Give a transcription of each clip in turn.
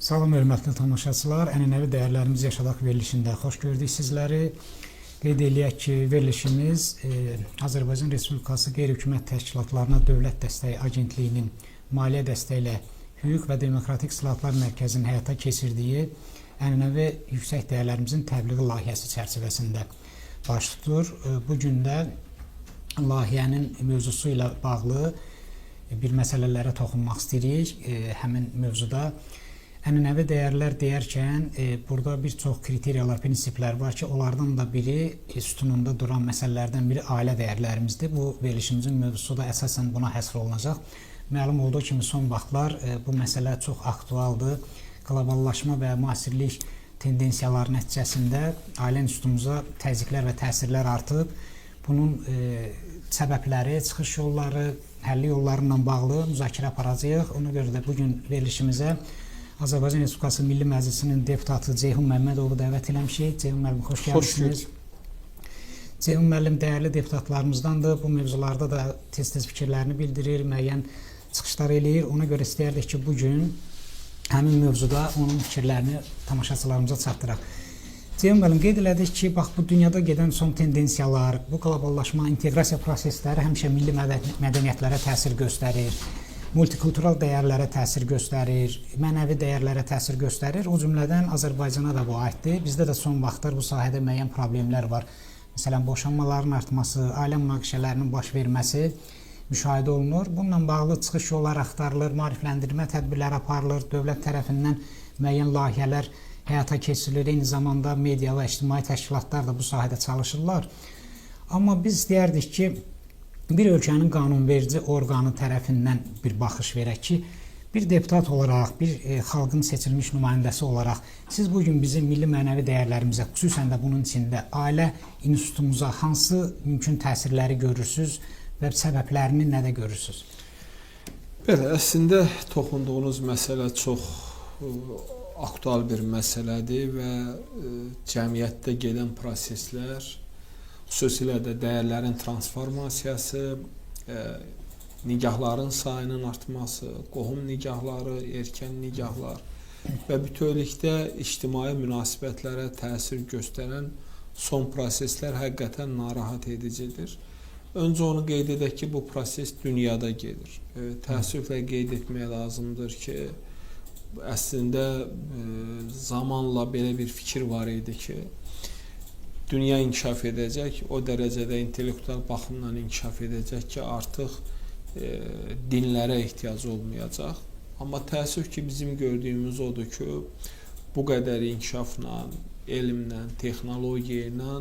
Salam hörmətli tamaşaçılar, ənənəvi dəyərlərimiz yaşadaq verilişində xoş gördük sizləri. Qeyd eləyək ki, verilişimiz Azərbaycan Respublikası Qeyri-Hökumət Təşkilatlarına Dövlət Dəstəyi Agentliyinin maliyyə dəstəyi ilə Hüquq və Demokratik İslahatlar Mərkəzinin həyata keçirdiyi ənənəvi yüksək dəyərlərimizin təbliği layihəsi çərçivəsində baş tutur. Bu gün də layihənin mövzusu ilə bağlı bir məsələlərə toxunmaq istəyirik. Həmin mövzuda ənənəvi dəyərlər deyərkən burada bir çox kriteriyalar, prinsiplər var ki, onlardan da biri sütununda duran məsələlərdən biri ailə dəyərlərimizdir. Bu verilişimizin mövzusu da əsasən buna həsr olunacaq. Məlum olduğu kimi son vaxtlar bu məsələ çox aktualdır. Qloballaşma və müasirlik tendensiyaları nəticəsində ailə institutumuza təzyiqlər və təsirlər artıb. Bunun səbəbləri, çıxış yolları, həlli yollarla bağlı müzakirə aparacağıq. Ona görə də bugün verilişimizə Azərbaycan Respublikası Milli Məclisinin deputatı Ceyhun Məmmədovu dəvət eləmişik. Ceyhun müəllim, xoş gəlmişsiniz. Ceyhun müəllim dəyərli deputatlarımızdandır. Bu mövzularda da tez-tez fikirlərini bildirir, müəyyən çıxışlar eləyir. Ona görə istəyərdik ki, bugün həmin mövzuda onun fikirlərini tamaşaçılarımıza çatdıraq. Ceyhun müəllim, qeyd elədik ki, bax, bu dünyada gedən son tendensiyalar, bu qloballaşma, inteqrasiya prosesləri həmişə milli mədəniyyətlərə təsir göstərir. Multikultural dəyərlərə təsir göstərir, mənəvi dəyərlərə təsir göstərir. O cümlədən Azərbaycana da bu aiddir. Bizdə də son vaxtlar bu sahədə müəyyən problemlər var. Məsələn, boşanmaların artması, ailə münaqişələrinin baş verməsi müşahidə olunur. Bununla bağlı çıxış yolları axtarılır, maarifləndirmə tədbirləri aparılır, dövlət tərəfindən müəyyən layihələr həyata keçirilir. Eyni zamanda media və ictimai təşkilatlar da bu sahədə çalışırlar. Amma biz istəyərdik ki, bir ölkənin qanunverici orqanı tərəfindən bir baxış verək ki, bir deputat olaraq, bir xalqın seçilmiş nümayəndəsi olaraq siz bugün bizim milli mənəvi dəyərlərimizə, xüsusən də bunun içində ailə institutumuza hansı mümkün təsirləri görürsünüz və səbəblərini nədə görürsünüz? Belə, əslində toxunduğunuz məsələ çox aktual bir məsələdir və cəmiyyətdə gedən proseslər, xüsusilə də dəyərlərin transformasiyası, nigahların sayının artması, qohum nigahları, erkən nigahlar və bütövlükdə ictimai münasibətlərə təsir göstərən son proseslər həqiqətən narahat edicidir. Öncə onu qeyd edək ki, bu proses dünyada gedir. Təəssüflə qeyd etmək lazımdır ki, əslində zamanla belə bir fikir var idi ki, dünya inkişaf edəcək, o dərəcədə intellektual baxımdan inkişaf edəcək ki, artıq dinlərə ehtiyac olmayacaq. Amma təəssüf ki, bizim gördüyümüz odur ki, bu qədər inkişafla, elmlə, texnologiya ilə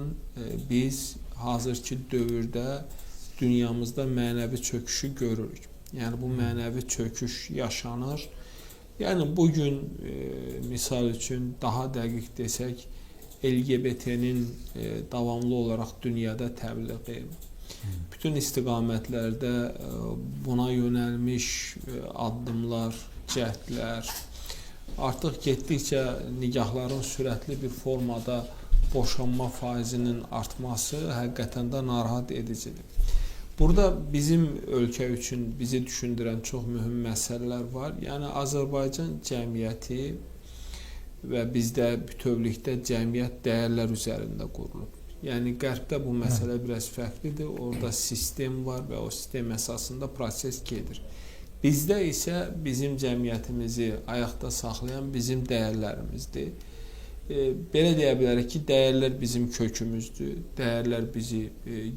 biz hazırki dövrdə dünyamızda mənəvi çöküşü görürük. Yəni, bu mənəvi çöküş yaşanır. Yəni, bugün, misal üçün, daha dəqiq desək, LGBT-nin davamlı olaraq dünyada təbliği, bütün istiqamətlərdə buna yönəlmiş addımlar, cəhdlər, artıq getdikcə nigahların sürətli bir formada boşanma faizinin artması həqiqətən də narahat edicidir. Burada bizim ölkə üçün bizi düşündürən çox mühüm məsələlər var. Yəni, Azərbaycan cəmiyyəti və bizdə bütövlükdə cəmiyyət dəyərlər üzərində qurulub. Yəni, Qərbdə bu məsələ biraz fərqlidir. Orada sistem var və o sistem əsasında proses gedir. Bizdə isə bizim cəmiyyətimizi ayaqda saxlayan bizim dəyərlərimizdir. Belə deyə bilərik ki, dəyərlər bizim kökümüzdür. Dəyərlər bizi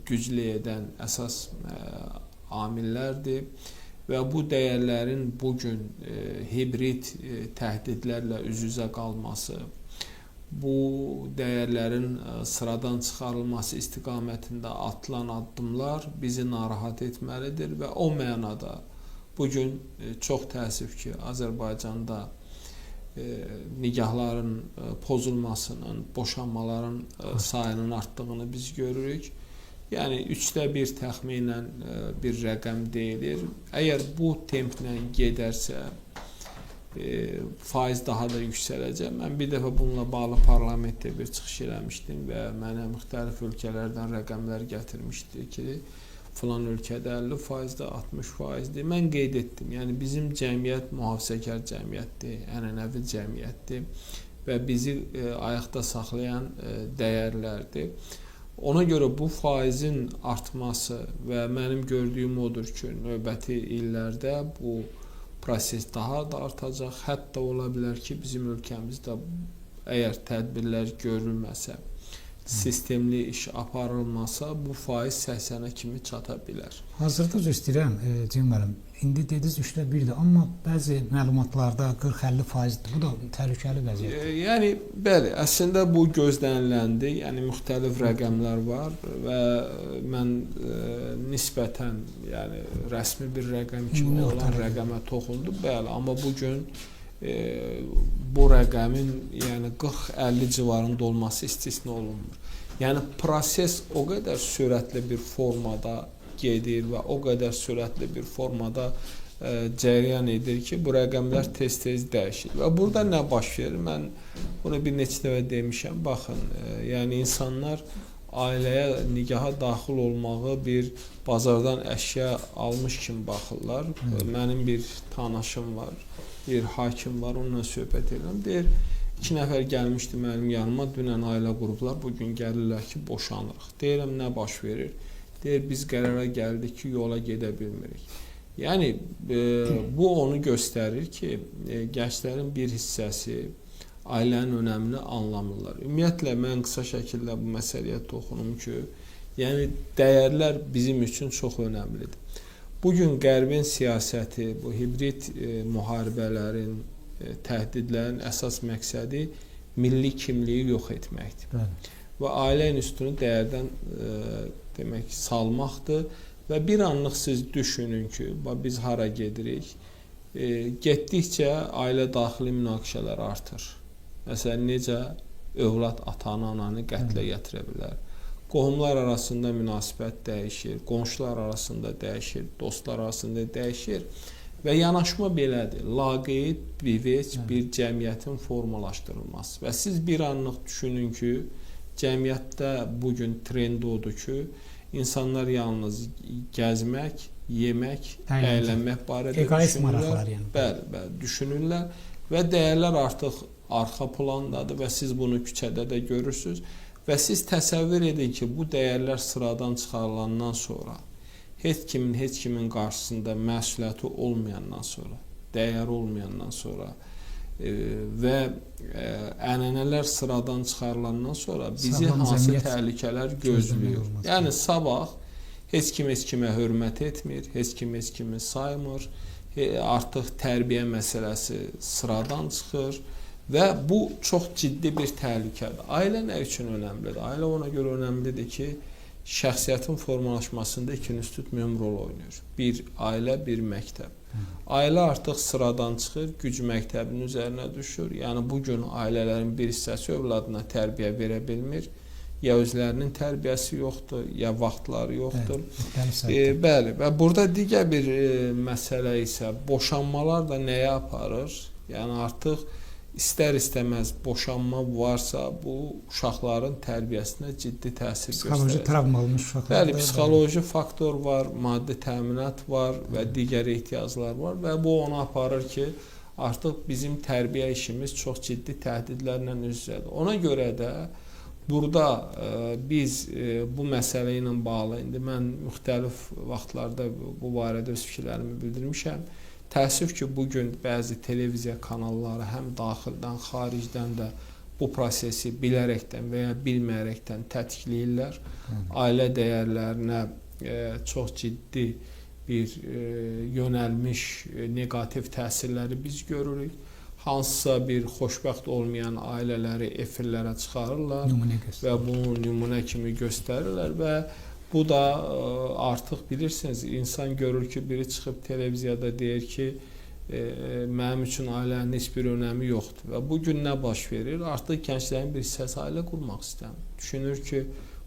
güclü edən əsas amillərdir. Və bu dəyərlərin bugün hibrid təhdidlərlə üz-üzə qalması, bu dəyərlərin sıradan çıxarılması istiqamətində atılan addımlar bizi narahat etməlidir və o mənada bugün çox təəssüf ki, Azərbaycanda nigahların pozulmasının, boşanmaların sayının artdığını biz görürük. Yəni, 1/3 təxminən bir rəqəm deyilir. Əgər bu templə gedərsə, faiz daha da yüksələcək. Mən bir dəfə bununla bağlı parlamentdə bir çıxış eləmişdim və mənə müxtəlif ölkələrdən rəqəmlər gətirmişdi ki, filan ölkədə 50%-dir, 60%dir. Mən qeyd etdim. Yəni bizim cəmiyyət mühafizəkar cəmiyyətdir, ənənəvi cəmiyyətdir və bizi ayaqda saxlayan dəyərlərdir. Ona görə bu faizin artması və mənim gördüyüm odur ki, növbəti illərdə bu proses daha da artacaq. Hətta ola bilər ki, bizim ölkəmizdə əgər tədbirlər görülməsə, sistemli iş aparılmasa, bu faiz 80-ə kimi çata bilər. Hazırda üzr istəyirəm, Ceyhun müəllim. İndi dediniz 1/3-dür, amma bəzi məlumatlarda 40-50%dir. Bu da təhlükəli vəziyyətdir. Yəni bəli, əslində bu gözləniləndi. Yəni müxtəlif rəqəmlər var və mən nisbətən, yəni rəsmi bir rəqəm kimi olan rəqəmə toxundum. Bəli, amma bu gün bu rəqəmin yəni 40-50 civarında olması istisna olunmur. Yəni proses o qədər sürətli bir formada gedir və o qədər sürətli bir formada cərəyan edir ki, bu rəqəmlər tez-tez dəyişir. Və burada nə baş verir? Mən bunu bir neçə dəfə demişəm. Baxın, yəni insanlar ailəyə, nigaha daxil olmağı bir bazardan əşya almış kimi baxırlar. Mənim bir tanışım var, bir hakim var, onunla söhbət edirəm. Deyir, 2 nəfər gəlmişdi mənim yanıma, dünən ailə qurublar, bugün gəlirlər ki, boşanırıq. Deyirəm, nə baş verir? Deyir, biz qərara gəldik ki, yola gedə bilmirik. Yəni, bu onu göstərir ki, gənclərin bir hissəsi ailənin önəmini anlamırlar. Ümumiyyətlə, mən qısa şəkildə bu məsələyə toxunum ki, yəni, dəyərlər bizim üçün çox önəmlidir. Bugün Qərbin siyasəti, bu hibrid müharibələrin, təhdidlərin əsas məqsədi milli kimliyi yox etməkdir. Bəli. Və ailə institutunu dəyərdən demək salmaqdır və bir anlıq siz düşünün ki, biz hara gedirik? Getdikcə ailə daxili münaqişələr artır. Məsələn, necə övlad atanı, ananı qətlə yetirə bilər? Qohumlar arasında münasibət dəyişir, qonşular arasında dəyişir, dostlar arasında dəyişir və yanaşma belədir. Laqeyd, bivec bir cəmiyyətin formalaşdırılması. Və siz bir anlıq düşünün ki, cəmiyyətdə bugün trend odur ki, insanlar yalnız gəzmək, yemək, əylənmək barədə düşünürlər. Bəli, düşünürlər və dəyərlər artıq arxa plandadır və siz bunu küçədə də görürsünüz. Və siz təsəvvür edin ki, bu dəyərlər sıradan çıxarılandan sonra, heç kimin qarşısında məsuliyyəti olmayandan sonra, dəyəri olmayandan sonra və ənənələr sıradan çıxarılandan sonra bizi hansı təhlükələr gözləyir? Yəni, sabah heç kimə hörmət etmir, heç kimi saymır, artıq tərbiyə məsələsi sıradan çıxır. Və bu çox ciddi bir təhlükədir. Ailə nə üçün önəmlidir? Ailə ona görə önəmlidir ki, şəxsiyyətin formalaşmasında 2 institut mühüm rol oynayır. Bir ailə, bir məktəb. Ailə artıq sıradan çıxır, güc məktəbinin üzərinə düşür. Yəni, bugün ailələrin bir hissəsi övladına tərbiyə verə bilmir. Ya özlərinin tərbiyəsi yoxdur, ya vaxtları yoxdur. Bəli, və burada digər bir məsələ isə boşanmalar da nəyə aparır? Yəni, artıq İstər-istəməz boşanma varsa, bu uşaqların tərbiyəsinə ciddi təsir göstərir. Psixoloji travma olmuş uşaqlar. Bəli, psixoloji faktor var, maddi təminat var və digər ehtiyaclar var və bu onu aparır ki, artıq bizim tərbiyə işimiz çox ciddi təhdidlərlə üz-üzədir. Ona görə də burada biz bu məsələ ilə bağlı, indi mən müxtəlif vaxtlarda bu barədə öz fikirlərimi bildirmişəm. Təəssüf ki, bugün bəzi televiziya kanalları həm daxildən, xaricdən də bu prosesi bilərəkdən və ya bilməyərəkdən tətikləyirlər. Ailə dəyərlərinə çox ciddi bir yönəlmiş neqativ təsirləri biz görürük. Hansısa bir xoşbəxt olmayan ailələri efirlərə çıxarırlar və bunu nümunə kimi göstərirlər və bu da artıq bilirsiniz, insan görür ki, biri çıxıb televiziyada deyir ki, mənim üçün ailənin heç bir önəmi yoxdur. Və bugün nə baş verir? Artıq gənclərin bir hissəsi ailə qurmaq istəmir. Düşünür ki,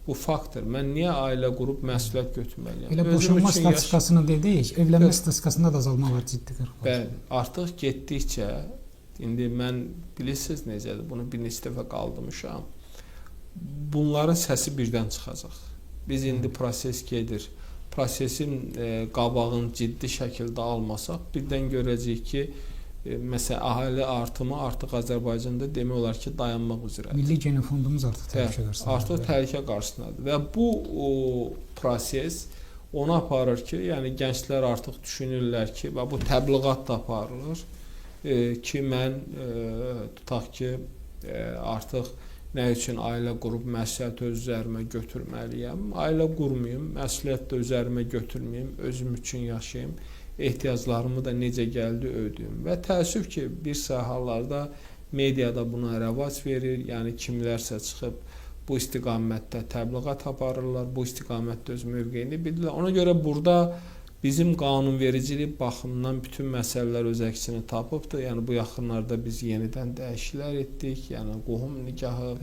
bu faktdır. Mən niyə ailə qurub məsuliyyət götürməliyəm? Elə boşanma statistikasını dedik, evlənmə statistikasında da azalma var, ciddi qırıq. Bəli, artıq getdikcə, indi mən bilirsiniz necədir, bunu bir neçə dəfə qaldırmışam. Bunların səsi birdən çıxacaq. Biz indi proses gedir. prosesin qabağını ciddi şəkildə almasaq, birdən görəcəyik ki, məsələn, əhali artımı artıq Azərbaycanda demək olar ki, dayanmaq üzrədir. Milli genofondumuz artıq təhlükə qarşısındadır. Artıq təhlükə qarşısındadır və bu proses ona aparır ki, yəni gənclər artıq düşünürlər ki, və bu təbliğat da aparılır ki, mən tutaq ki, artıq nə üçün ailə qurub məsuliyyəti öz üzərimə götürməliyəm? Ailə qurmayım, məsuliyyət də üzərimə götürməyim, özüm üçün yaşayım, ehtiyaclarımı da necə gəldi ödəyim. Və təəssüf ki, bir sıra hallarda mediada buna rəvac verir, yəni kimlərsə çıxıb bu istiqamətdə təbliğat aparırlar, bu istiqamətdə öz mövqeyini bildirlər. Ona görə burada bizim qanunvericilik baxımından bütün məsələlər öz əksini tapıbdır. Yəni bu yaxınlarda biz yenidən dəyişikliklər etdik. Yəni qohum nikahı,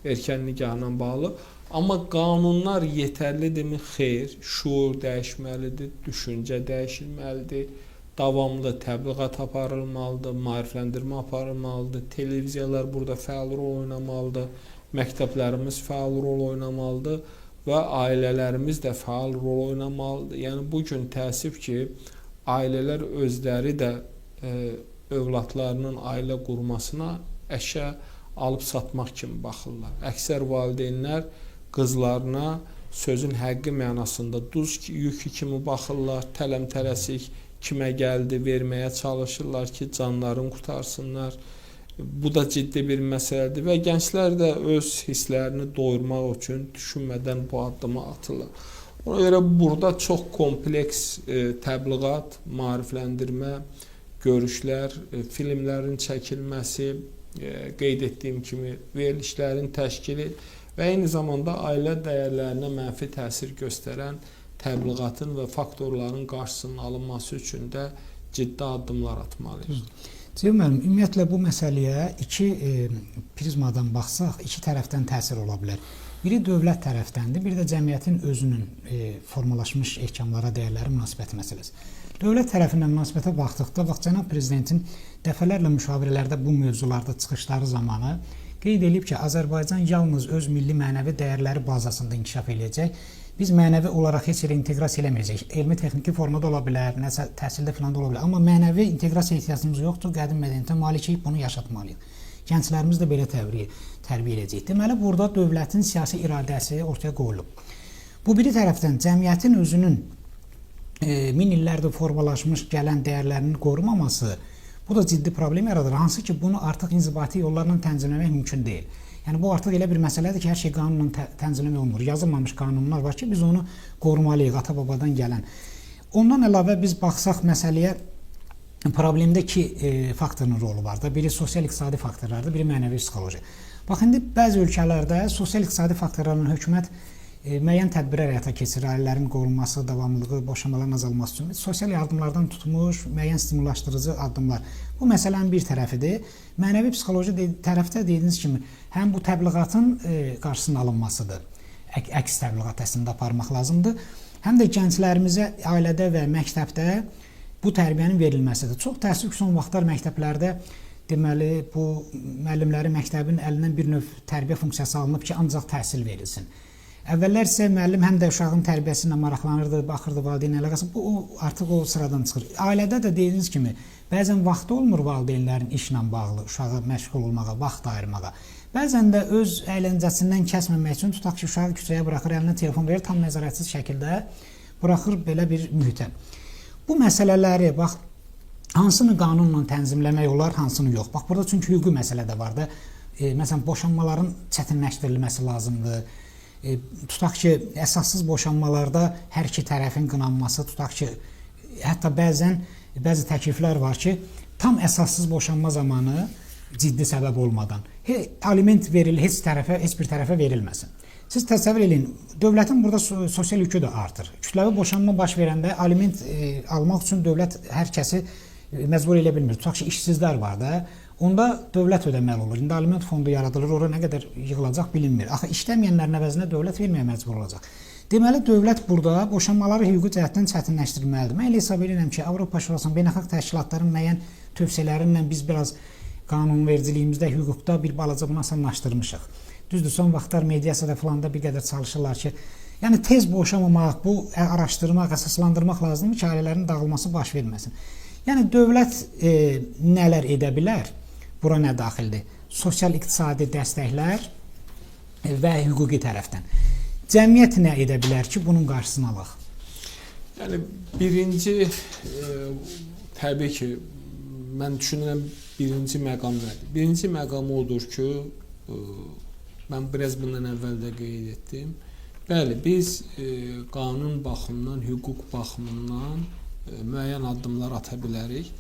erkən nikahla bağlı. Amma qanunlar yetərlidirmi? Xeyr. Şuur dəyişməlidir, düşüncə dəyişilməlidir. Davamlı təbliğat aparılmalıdır, maarifləndirmə aparılmalıdır. Televiziyalar burada fəal rol oynamalıdır. Məktəblərimiz fəal rol oynamalıdır. Və ailələrimiz də fəal rol oynamalıdır. Yəni bu gün təəssüf ki, ailələr özləri də övladlarının ailə qurmasına əşya alıb satmaq kimi baxırlar. Əksər valideynlər qızlarına sözün həqqi mənasında duz yükü kimi baxırlar, tələm-tələsik kimə gəldi verməyə çalışırlar ki, canlarını qurtarsınlar. Bu da ciddi bir məsələdir və gənclər də öz hisslərini doyurmaq üçün düşünmədən bu addımı atırlar. Ona görə burada çox kompleks təbliğat, maarifləndirmə, görüşlər, filmlərin çəkilməsi, qeyd etdiyim kimi verilişlərin təşkili və eyni zamanda ailə dəyərlərinə mənfi təsir göstərən təbliğatın və faktorların qarşısının alınması üçün də ciddi addımlar atmalıyıq. Ceyhun müəllim, ümumiyyətlə bu məsələyə iki prizmadan baxsaq, iki tərəfdən təsir ola bilər. Biri dövlət tərəfdəndir, biri də cəmiyyətin özünün formalaşmış ehkamlara, dəyərləri münasibəti məsələsi. Dövlət tərəfindən münasibətə baxdıqda, cənab prezidentin dəfələrlə müşavirələrdə bu mövzularda çıxışları zamanı qeyd edib ki, Azərbaycan yalnız öz milli mənəvi dəyərləri bazasında inkişaf edəcək. Biz mənəvi olaraq heç yerə inteqrasiya eləməyəcək. Elmi-texniki formada ola bilər, nəsə təhsildə filan da ola bilər. Amma mənəvi inteqrasiya ehtiyacımız yoxdur. Qədim mədəniyyətə malikik bunu yaşatmalıyıq. Gənclərimiz də belə tərbiyə edəcək. Deməli, burada dövlətin siyasi iradəsi ortaya qoyulub. Bu biri tərəfdən cəmiyyətin özünün min illərdir formalaşmış gələn dəyərlərinin qorumaması bu da ciddi problem yaradır. Hansı ki, bunu artıq inzibati yollarla tənzimləmək mümkün deyil. Yəni bu artıq elə bir məsələdir ki, hər şey qanunla tənzimləmək olmur. Yazılmamış qanunlar var ki, biz onu qorumalıyıq, ata-babadan gələn. Ondan əlavə biz baxsaq məsələyə, problemdə iki faktorun rolu var da. Biri sosial-iqtisadi faktorlardır, biri mənəvi-psixoloji. Bax, indi bəzi ölkələrdə sosial-iqtisadi faktorlarla hökumət müəyyən tədbirlər həyata keçirir, ailələrin qorunması, davamlılığı, boşanmaların azalması üçün sosial yardımlardan tutmuş, müəyyən stimullaşdırıcı addımlar. Bu məsələnin bir tərəfidir. Mənəvi-psixoloji tərəfdə dediyiniz kimi, həm bu təbliğatın qarşısının alınmasıdır, əks təbliğat əslində aparmaq lazımdır, həm də gənclərimizə ailədə və məktəbdə bu tərbiyənin verilməsidir. Çox təəssüf ki, son vaxtlar məktəblərdə deməli, bu müəllimləri məktəbin əlindən bir növ tərbiyə funksiyası alınıb ki, ancaq təhsil verilsin. Əvvəllər isə müəllim həm də uşağın tərbiyəsi ilə maraqlanırdı, baxırdı valideyn əlaqəsi. Bu artıq o sıradan çıxır. Ailədə də dediyiniz kimi, bəzən vaxtı olmur valideynlərin işlə bağlı, uşağı məşğul olmağa, vaxt ayırmağa. Bəzən də öz əyləncəsindən kəsməmək üçün tutaq ki, uşağı küçəyə buraxır, əlinə telefon verir, tam nəzarətsiz şəkildə buraxır belə bir mühitə. Bu məsələləri, bax, hansını qanunla tənzimləmək olar, hansını yox. Bax, burada çünki hüquqi məsələ də var da. Məsələn, boşanmaların çətinləşdirilməsi lazımdır. Tutaq ki, əsassız boşanmalarda hər iki tərəfin qınanması, tutaq ki, hətta bəzi təkliflər var ki, tam əsassız boşanma zamanı ciddi səbəb olmadan aliment verilir, heç bir tərəfə verilməsin. Siz təsəvvür edin, dövlətin burada sosial yükü də artır. Kütləvi boşanma baş verəndə aliment almaq üçün dövlət hər kəsi məcbur elə bilmir. Tutaq ki, işsizlər var da, onda dövlət ödəməli olur. İndi aliment fondu yaradılır, ora nə qədər yığılacaq bilinmir. Axı işləməyənlərin əvəzinə dövlət verməyə məcbur olacaq. Deməli, dövlət burada boşanmaları hüquqi cəhətdən çətinləşdirməlidir. Mən elə hesab edirəm ki, Avropa Şurasının, beynəlxalq təşkilatların müəyyən tövsiyələrindən biz biraz qanunvericiliyimizdə, hüquqda bir balaca bunu asanlaşdırmışıq. Düzdür, son vaxtlar mediasiyada falan da bir qədər çalışırlar ki, Yəni tez boşamamaq, bu araşdırmaq, əsaslandırmaq lazımdır ki, ailələrin dağılması baş verməsin. Yəni dövlət nələr edə bilər? Bura nə daxildir? Sosial-iqtisadi dəstəklər və hüquqi tərəfdən. Cəmiyyət nə edə bilər ki, bunun qarşısını alaq? Yəni birinci təbii ki, mən düşünürəm birinci məqam nədir? Birinci məqam odur ki, mən biraz bundan əvvəl də qeyd etdim. Bəli, biz qanun baxımından, hüquq baxımından müəyyən addımlar ata bilərik.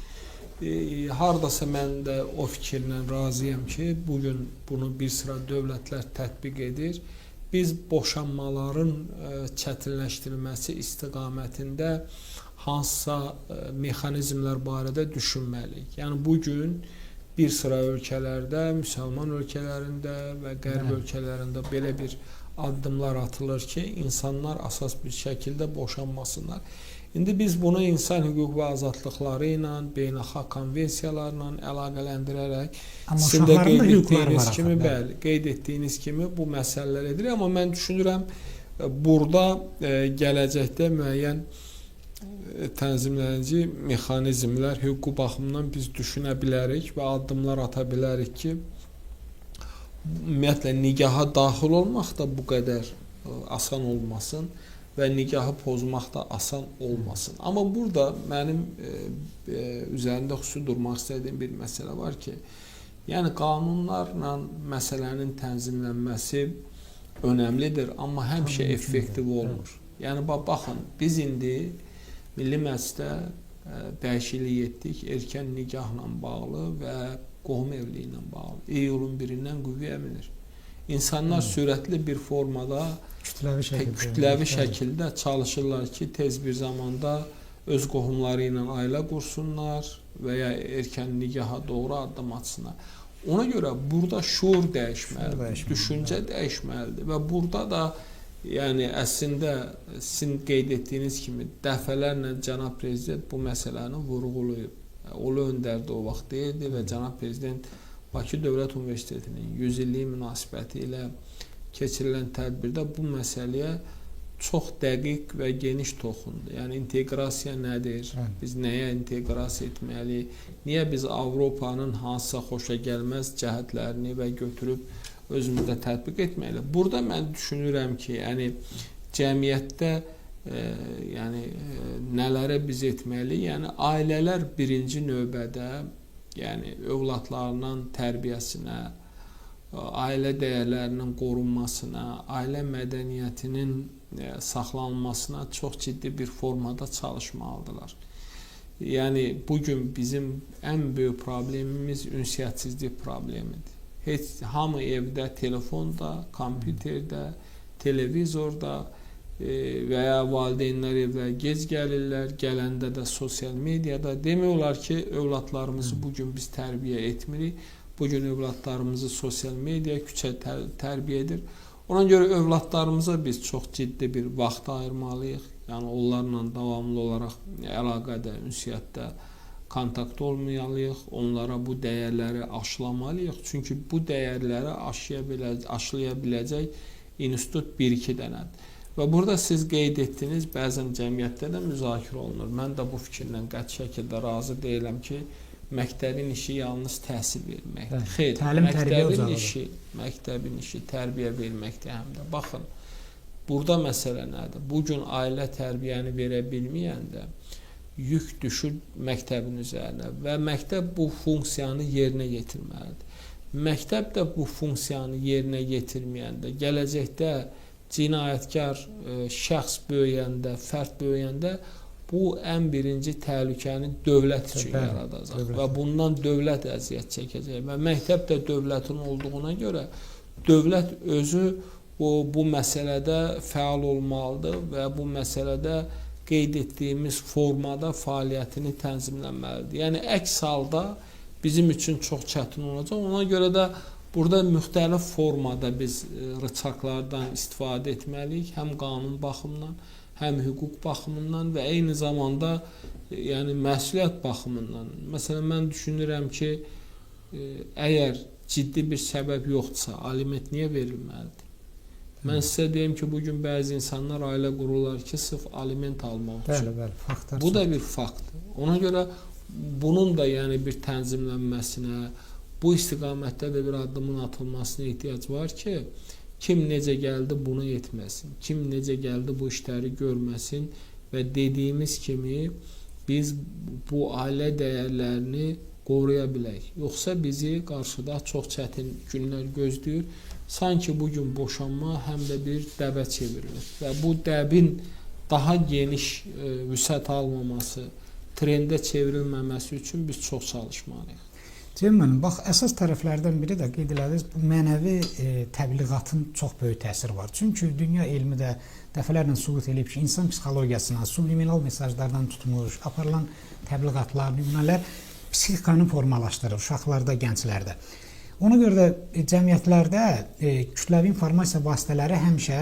Hardasa mən də o fikirlə razıyam ki, bugün bunu bir sıra dövlətlər tətbiq edir. Biz boşanmaların çətinləşdirilməsi istiqamətində hansısa mexanizmlər barədə düşünməliyik. Yəni bugün bir sıra ölkələrdə, müsəlman ölkələrində və qərb ölkələrində belə bir addımlar atılır ki, insanlar əsas bir şəkildə boşanmasınlar. İndi biz bunu insan hüquq və azadlıqları ilə, beynəlxalq konvensiyalarla əlaqələndirərək sizin də qeyd etdiyiniz kimi, bəli, qeyd etdiyiniz kimi bu məsələlər edilir. Amma mən düşünürəm, burada gələcəkdə müəyyən tənzimləyici mexanizmlər hüquqi baxımdan biz düşünə bilərik və addımlar ata bilərik ki, ümumiyyətlə nigaha daxil olmaq da bu qədər asan olmasın və nigahı pozmaq da asan olmasın. Amma burada mənim üzərində xüsusi durmaq istədiyim bir məsələ var ki, yəni qanunlarla məsələnin tənzimlənməsi önəmlidir, amma həmişə effektiv olmur. Yəni baxın, biz indi Milli Məclisdə dəyişiklik etdik erkən nikahla bağlı və qohum evliliyi ilə bağlı. İyulun 1-dən qüvvəyə minir. İnsanlar sürətli bir formada kütləvi şəkildə çalışırlar ki, tez bir zamanda öz qohumları ilə ailə qursunlar və ya erkən nigaha doğru addım atsınlar. Ona görə burada şuur dəyişməlidir, düşüncə dəyişməlidir və burada da yəni əslində sizin qeyd etdiyiniz kimi dəfələrlə cənab prezident bu məsələni vurğulayıb. Ulu öndərdə o vaxt deyildi və cənab prezident Bakı Dövlət Universitetinin 100 illiyi münasibəti ilə keçirilən tədbirdə bu məsələyə çox dəqiq və geniş toxundu. Yəni inteqrasiya nədir? Biz nəyə inteqrasiya etməliyik? Niyə biz Avropanın hansısa xoşagəlməz cəhətlərini və götürüb özümüzdə tətbiq etməliyik? Burada mən düşünürəm ki, yəni cəmiyyətdə nələrə biz etməliyik? Yəni ailələr birinci növbədə, yəni övladlarının tərbiyəsinə, ailə dəyərlərinin qorunmasına, ailə mədəniyyətinin saxlanılmasına çox ciddi bir formada çalışmalıdırlar. Yəni bugün bizim ən böyük problemimiz ünsiyyətsizlik problemidir. Hamı evdə, telefonda, kompüterdə, televizorda və ya valideynlər evə gec gəlirlər, gələndə də sosial mediada. Demək olar ki, övladlarımızı bugün biz tərbiyə etmirik. Bugün övladlarımızı sosial media, küçə tərbiyə edir. Ona görə övladlarımıza biz çox ciddi bir vaxt ayırmalıyıq. Yəni onlarla davamlı olaraq əlaqədə, ünsiyyətdə kontakt olmayalıyıq. Onlara bu dəyərləri aşılamalıyıq. Çünki bu dəyərləri aşılaya biləcək institut 1-2 dənədir. Və burada siz qeyd etdiniz, bəzən cəmiyyətdə də müzakirə olunur. Mən də bu fikirlə qəti şəkildə razı deyiləm ki, məktəbin işi yalnız təhsil verməkdir. Xeyr, məktəbin işi tərbiyə verməkdir həm də. Baxın, burada məsələ nədir? Bugün ailə tərbiyəni verə bilməyəndə yük düşür məktəbin üzərinə və məktəb bu funksiyanı yerinə yetirməlidir. Məktəb də bu funksiyanı yerinə yetirməyəndə, gələcəkdə cinayətkar şəxs böyüyəndə, fərd böyüyəndə bu ən birinci təhlükəni dövlət üçün yaradacaq və bundan dövlət əziyyət çəkəcək və məktəb də dövlətin olduğuna görə dövlət özü bu məsələdə fəal olmalıdır və bu məsələdə qeyd etdiyimiz formada fəaliyyətini tənzimləməlidir. Yəni əks halda bizim üçün çox çətin olacaq. Ona görə də burada müxtəlif formada biz rıçaqlardan istifadə etməliyik, həm qanun baxımından, həm hüquq baxımından və eyni zamanda yəni məsuliyyət baxımından. Məsələn, mən düşünürəm ki, əgər ciddi bir səbəb yoxdursa, aliment niyə verilməlidir? Mən sizə deyim ki, bugün bəzi insanlar ailə qururlar ki, sırf aliment almaq üçün. Bəli, faktlar. Bu da bir faktdır. Ona görə bunun da yəni bir tənzimlənməsinə, bu istiqamətdə də bir addımın atılmasına ehtiyac var ki, kim necə gəldi bunu etməsin, kim necə gəldi bu işləri görməsin və dediyimiz kimi biz bu ailə dəyərlərini qoruya bilək. Yoxsa bizi qarşıda çox çətin günlər gözləyir. Sanki bugün boşanma həm də bir dəbə çevrilir və bu dəbin daha geniş vüsət almaması, trendə çevrilməməsi üçün biz çox çalışmalıyıq. Ceyhun müəllim, bax, əsas tərəflərdən biri də qeyd elədiniz, bu mənəvi təbliğatın çox böyük təsiri var. Çünki dünya elmi də dəfələrlə sübut edib ki, insan psixologiyasına, subliminal mesajlardan tutmuş, aparılan təbliğatlar, nümunələr psixikanı formalaşdırır uşaqlarda, gənclərdə. Ona görə də cəmiyyətlərdə kütləvi informasiya vasitələri həmişə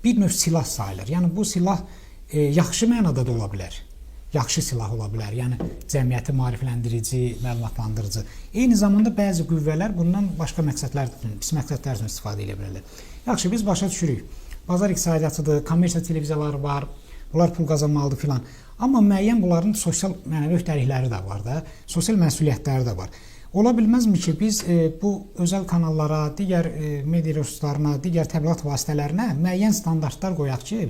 bir növ silah sayılır. Yəni bu silah yaxşı mənada da ola bilər. Yaxşı silah ola bilər. Yəni cəmiyyəti maarifləndirici, məlumatlandırıcı. Eyni zamanda bəzi qüvvələr bundan başqa məqsədlər üçün, pis məqsədlər üçün istifadə edə bilərlər. Yaxşı, biz başa düşürük. Bazar iqtisadiyyatıdır, kommersiya televiziyaları var, bunlar pul qazanmalıdır filan. Amma müəyyən bunların sosial mənəvi öhdəlikləri də var da, sosial məsuliyyətləri də var. Ola bilməzmi ki, biz bu özəl kanallara, digər media resurslarına, digər təbliğat vasitələrinə müəyyən standartlar qoyaq ki,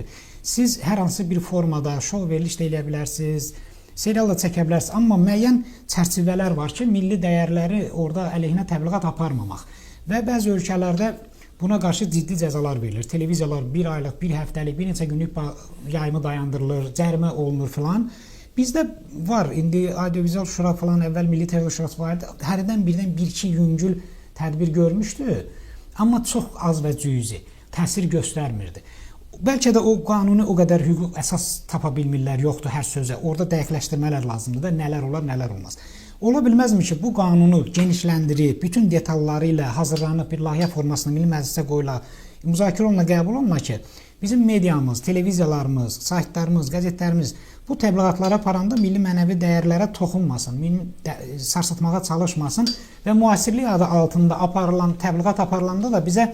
siz hər hansı bir formada şou veriliş də edə bilərsiniz, serial da çəkə bilərsiniz, amma müəyyən çərçivələr var ki, milli dəyərləri orada əleyhinə təbliğat aparmamaq. Və bəzi ölkələrdə buna qarşı ciddi cəzalar verilir. Televiziyalar bir aylıq, bir həftəlik, bir neçə günlük yayımı dayandırılır, cərimə olunur filan. Bizdə var, indi audiovizual şura falan, əvvəl Milli Televizyon Şurası var idi, hərdən birdən 1-2 yüngül tədbir görmüşdü, amma çox az və cüzi, təsir göstərmirdi. Bəlkə də o qanuni o qədər hüquq əsas tapa bilmirlər, yoxdur hər sözə, orada dəqiqləşdirmələr lazımdır da, nələr olar, nələr olmaz. Ola bilməzmi ki, bu qanunu genişləndirib, bütün detalları ilə hazırlanıb bir layihə formasında Milli Məclisə qoyula, müzakirə oluna qəbul olunma ki, bizim mediamız, televiziyalarımız, saytlarımız, qəzetlərimiz bu təbliğatlara aparanda milli mənəvi dəyərlərə toxunmasın, sarsıtmağa çalışmasın və müasirlik adı altında təbliğat aparılanda da bizə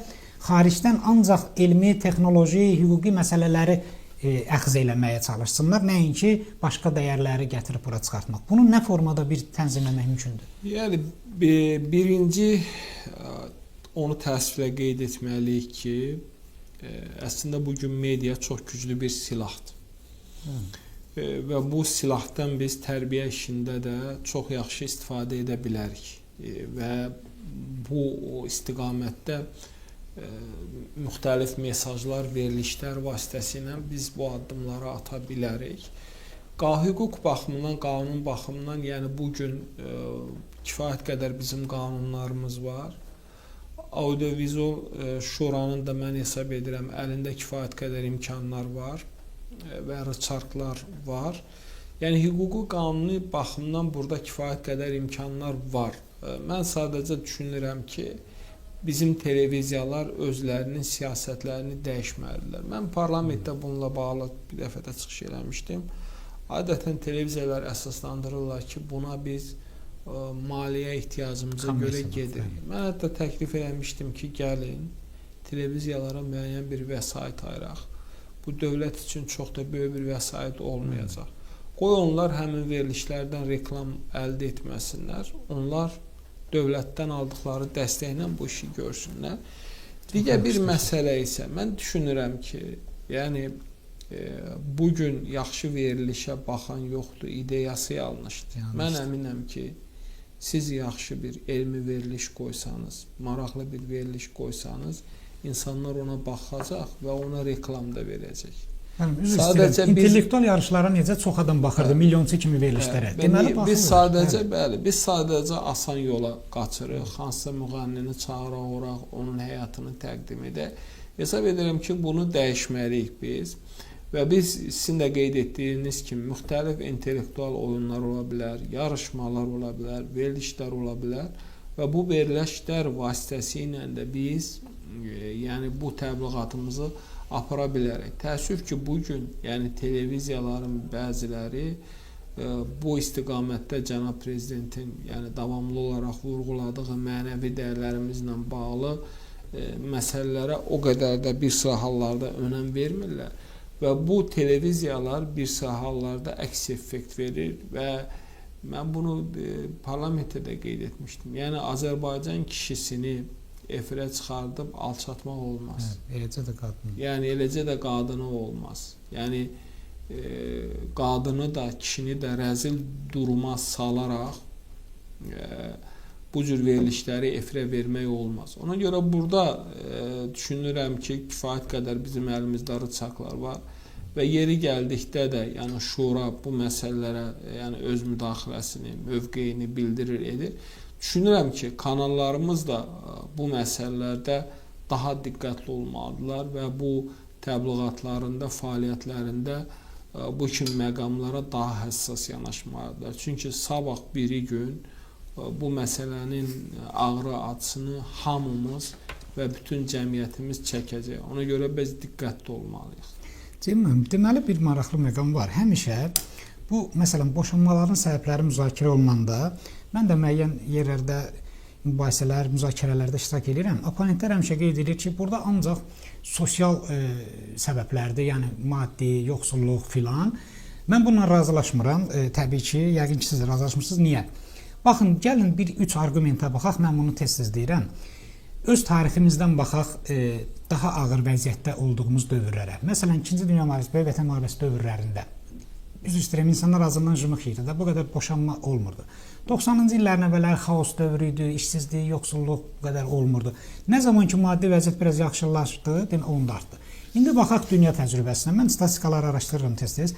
xaricdən ancaq elmi, texnoloji, hüquqi məsələləri əxz eləməyə çalışsınlar, nəinki başqa dəyərləri gətirib bura çıxartmaq. Bunu nə formada bir tənzimləmək mümkündür? Yəni, birinci onu təsvirə qeyd etməliyik ki, əslində bugün media çox güclü bir silahdır. Və bu silahdan biz tərbiyə işində də çox yaxşı istifadə edə bilərik. Və bu istiqamətdə müxtəlif mesajlar, verilişlər vasitəsilə biz bu addımları ata bilərik. Hüquq baxımından, qanun baxımından, yəni bugün kifayət qədər bizim qanunlarımız var. Audiovizual şuranın da mən hesab edirəm, əlində kifayət qədər imkanlar var və rıçarklar var. Yəni, hüquqi qanuni baxımdan burada kifayət qədər imkanlar var. Mən sadəcə düşünürəm ki, bizim televiziyalar özlərinin siyasətlərini dəyişməlidirlər. Mən parlamentdə bununla bağlı bir dəfə də çıxış eləmişdim. Adətən televiziyalar əsaslandırırlar ki, buna biz maliyyə ehtiyacımıza görə gedirik. Mən hətta təklif eləmişdim ki, gəlin, televiziyalara müəyyən bir vəsait ayıraq. Bu dövlət üçün çox da böyük bir vəsait olmayacaq. Qoy onlar həmin verilişlərdən reklam əldə etməsinlər. Onlar dövlətdən aldıqları dəstəklə bu işi görsünlər. Digər bir məsələ isə mən düşünürəm ki, yəni bugün yaxşı verilişə baxan yoxdur, ideyası yanlışdır. Mən əminəm ki, siz yaxşı bir elmi veriliş qoysanız, maraqlı bir veriliş qoysanız, insanlar ona baxacaq və ona reklam da verəcək. Sadəcə intellektual yarışlara necə çox adam baxırdı, milyonçu kimi verilişlərə. Deməli baxırıq. Biz sadəcə asan yola qaçırıq, hansısa müğənnini çağıraq oraq, onun həyatını təqdim edək. Hesab edirəm ki, bunu dəyişməliyik biz. Və biz sizin də qeyd etdiyiniz kimi müxtəlif intellektual oyunlar ola bilər, yarışmalar ola bilər, verilişlər ola bilər və bu verilişlər vasitəsilə də biz yəni bu təbliğatımızı apara bilərək. Təəssüf ki, bugün yəni televiziyaların bəziləri bu istiqamətdə cənab prezidentin yəni davamlı olaraq vurğuladığı mənəvi dəyərlərimizlə bağlı məsələlərə o qədər də bir sıra hallarda önəm vermirlər və bu televiziyalar bir sıra hallarda əks effekt verir və mən bunu parlamentdə də qeyd etmişdim. Yəni Azərbaycan kişisini efirə çıxardıb alçatmaq olmaz. Eləcə də qadın. Yəni eləcə də qadını olmaz. Yəni qadını da, kişini də rəzil duruma salaraq bu cür verilişləri efirə vermək olmaz. Ona görə burada düşünürəm ki, kifayət qədər bizim əlimizdə rıçaqlar var və yeri gəldikdə də, yəni şura bu məsələlərə, yəni öz müdaxiləsini, mövqeyini bildirir, edir. Düşünürəm ki, kanallarımız da bu məsələlərdə daha diqqətli olmalıdırlar və bu təbliğatlarında, fəaliyyətlərində bu kimi məqamlara daha həssas yanaşmalıdırlar. Çünki sabah biri gün bu məsələnin ağrı acısını hamımız və bütün cəmiyyətimiz çəkəcək. Ona görə biz diqqətli olmalıyıq. Deməli bir maraqlı məqam var. Həmişə bu məsələn boşanmaların səbəbləri müzakirə olunanda mən də müəyyən yerlərdə mübahisələr, müzakirələrdə iştirak edirəm. Oponentlər həmişə qeyd edir ki, burada ancaq sosial səbəblərdir, yəni maddi, yoxsulluq filan. Mən bununla razılaşmıram. Təbii ki, yəqin ki, siz razılaşmırsınız. Niyə? Baxın, gəlin bir üç argumentə baxaq. Mən bunu tez-tez deyirəm. Öz tariximizdən baxaq daha ağır vəziyyətdə olduğumuz dövrlərə. Məsələn, 2-ci Dünya müharibəsi və Vətən müharibəsi dövrlərində üzr istəyirəm, insanlar azından jımıq yeyirdi də, bu qədər boşanma olmurdu. 90-cı illərin əvvəlləri xaos dövrü idi, işsizlik, yoxsulluq bu qədər olmurdu. Nə zaman ki maddi vəziyyət biraz yaxşılaşdı, demə onda artdı. İndi baxaq dünya təcrübəsinə. Mən statistikaları araşdırıram tez-tez.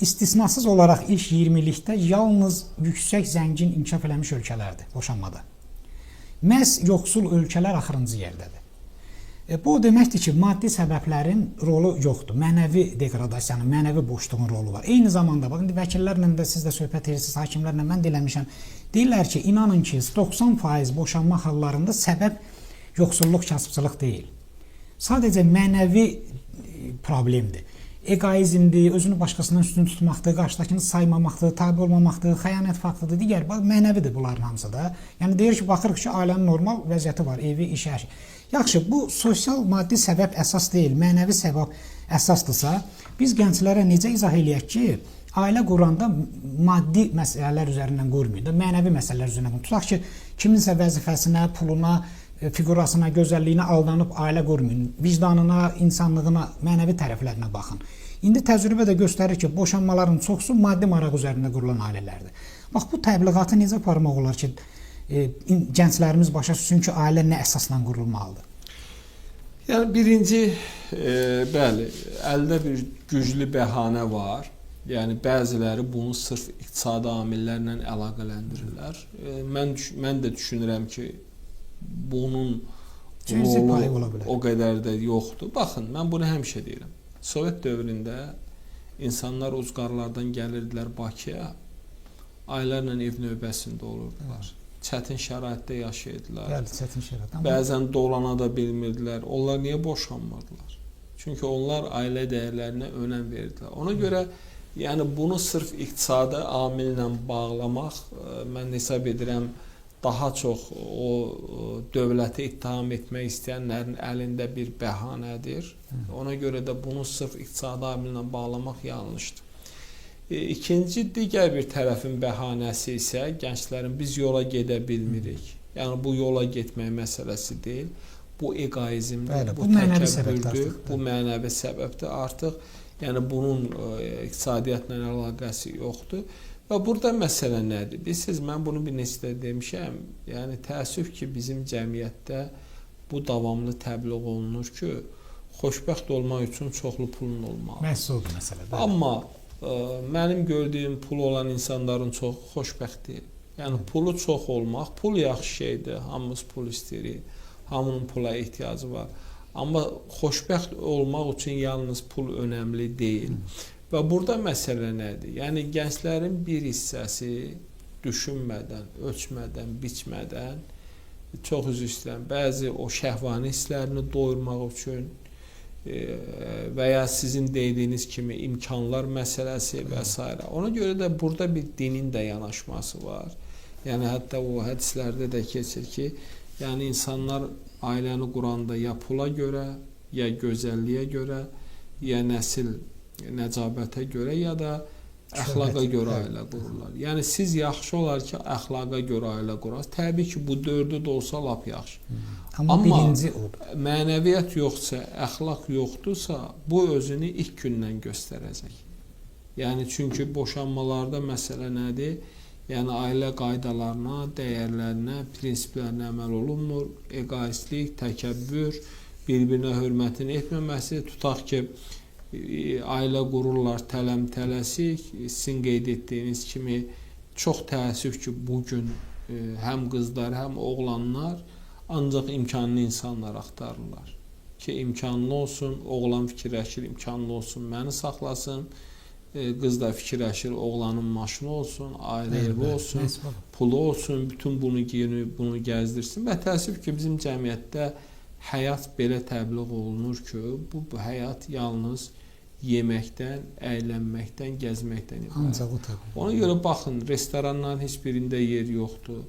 İstisnasız olaraq ilk 20-likdə yalnız yüksək zəngin inkişaf eləmiş ölkələrdir boşanmada. Məhz yoxsul ölkələr axırıncı yerdədir. Bu deməkdir ki, maddi səbəblərin rolu yoxdur. Mənəvi degradasiyanın, mənəvi boşluğun rolu var. Eyni zamanda, baxın, vəkillərlə də siz də söhbət edirsiniz, hakimlərlə mən də eləmişəm. Deyirlər ki, inanın ki, 90% boşanma hallarında səbəb yoxsulluq, kasıbçılıq deyil. Sadəcə mənəvi problemdir. Egoizmdir, özünü başqasından üstün tutmaqdır, qarşıdakını saymamaqdır, tabi olmamaqdır, xəyanət faktıdır, digər mənəvidir bunların hamısı da. Yəni deyir ki, baxırıq ki, ailənin normal vəziyyəti var, evi, iş, hər şey. Yaxşı, bu sosial maddi səbəb əsas deyil, mənəvi səbəb əsasdırsa, biz gənclərə necə izah eləyək ki, ailə quranda maddi məsələlər üzərindən qurmayın da, mənəvi məsələlər üzərindən qurmayın. Tutaq ki, kiminsə vəzifəsinə, puluna, figurasına, gözəlliyinə aldanıb ailə qurmayın. Vicdanına, insanlığına, mənəvi tərəflərinə baxın. İndi təcrübə də göstərir ki, boşanmaların çoxsu maddi maraq üzərində qurulan ailələrdir. Bax, bu təbliğatı necə aparmaq olar ki, gənclərimiz başa düşsün ki, ailə nə əsasla qurulmalıdır? Yəni, birinci, bəli, əldə bir güclü bəhanə var. Yəni, bəziləri bunu sırf iqtisadi amillərlə əlaqələndirirlər. Mən də düşünürəm ki, bunun rolu o qədər də yoxdur. Baxın, mən bunu həmişə deyirəm. Sovet dövründə insanlar ucqarlardan gəlirdilər Bakıya, aylarla ev növbəsində olurdular. Çətin şəraitdə yaşayırdılar. Bəli, çətin şərait. Bəzən dolana da bilmirdilər. Onlar niyə boşanmırdılar? Çünki onlar ailə dəyərlərinə önəm verirdilər. Ona görə yəni bunu sırf iqtisadi amillə bağlamaq mən hesab edirəm daha çox o dövləti ittiham etmək istəyənlərin əlində bir bəhanədir. Ona görə də bunu sırf iqtisadi amillə bağlamaq yanlışdır. İkinci, digər bir tərəfin bəhanəsi isə gənclərin biz yola gedə bilmirik. Yəni bu yola getmək məsələsi deyil. Bu egoizmdir, bu təkəbbürdür, bu mənəvi səbəbdir. Artıq yəni bunun iqtisadiyyatla əlaqəsi yoxdur. Və burada məsələ nədir? Bilirsiniz, mən bunu bir neçə də demişəm. Yəni təəssüf ki, bizim cəmiyyətdə bu davamlı təbliğ olunur ki, xoşbəxt olmaq üçün çoxlu pulun olmalıdır. Məhsuldur məsələ. Amma mənim gördüyüm pulu olan insanların çox xoşbəxt deyil. Yəni pulu çox olmaq, pul yaxşı şeydir, hamımız pul istəyirik, hamının pula ehtiyacı var. Amma xoşbəxt olmaq üçün yalnız pul önəmli deyil. Və burada məsələ nədir? Yəni gənclərin bir hissəsi düşünmədən, ölçmədən, biçmədən, çox üzr istəyirəm, bəzi o şəhvani hisslərini doyurmaq üçün və ya sizin dediyiniz kimi imkanlar məsələsi və s. Ona görə də burada bir dinin də yanaşması var. Yəni hətta o hədislərdə də keçir ki, yəni insanlar ailəni quranda ya pula görə, ya gözəlliyə görə, ya nəsil nəcabətə görə, ya da əxlaqa görə ailə qururlar. Yəni siz yaxşı olar ki, əxlaqa görə ailə qurasınız. Təbii ki, bu dördü də olsa lap yaxşı. Amma birinci odur. Mənəviyyat yoxsa, əxlaq yoxdursa, bu özünü ilk gündən göstərəcək. Yəni çünki boşanmalarda məsələ nədir? Yəni ailə qaydalarına, dəyərlərinə, prinsiplərinə əməl olunmur. Egoistlik, təkəbbür, bir-birinə hörmətin etməməsi, tutaq ki, ailə qururlar tələm-tələsik, sizin qeyd etdiyiniz kimi çox təəssüf ki, bugün həm qızlar, həm oğlanlar ancaq imkanlı insanlar axtarırlar. Ki, imkanlı olsun, oğlan fikirləşir, imkanlı olsun, məni saxlasın, qız da fikirləşir, oğlanın maşını olsun, ayrı evi olsun, pulu olsun, bütün bunu gəzdirsin. Və təəssüf ki, bizim cəmiyyətdə həyat belə təbliğ olunur ki, bu həyat yalnız yeməkdən, əylənməkdən, gəzməkdən ibarət. Ancaq o təbii. Ona görə baxın, restoranların heç birində yer yoxdur.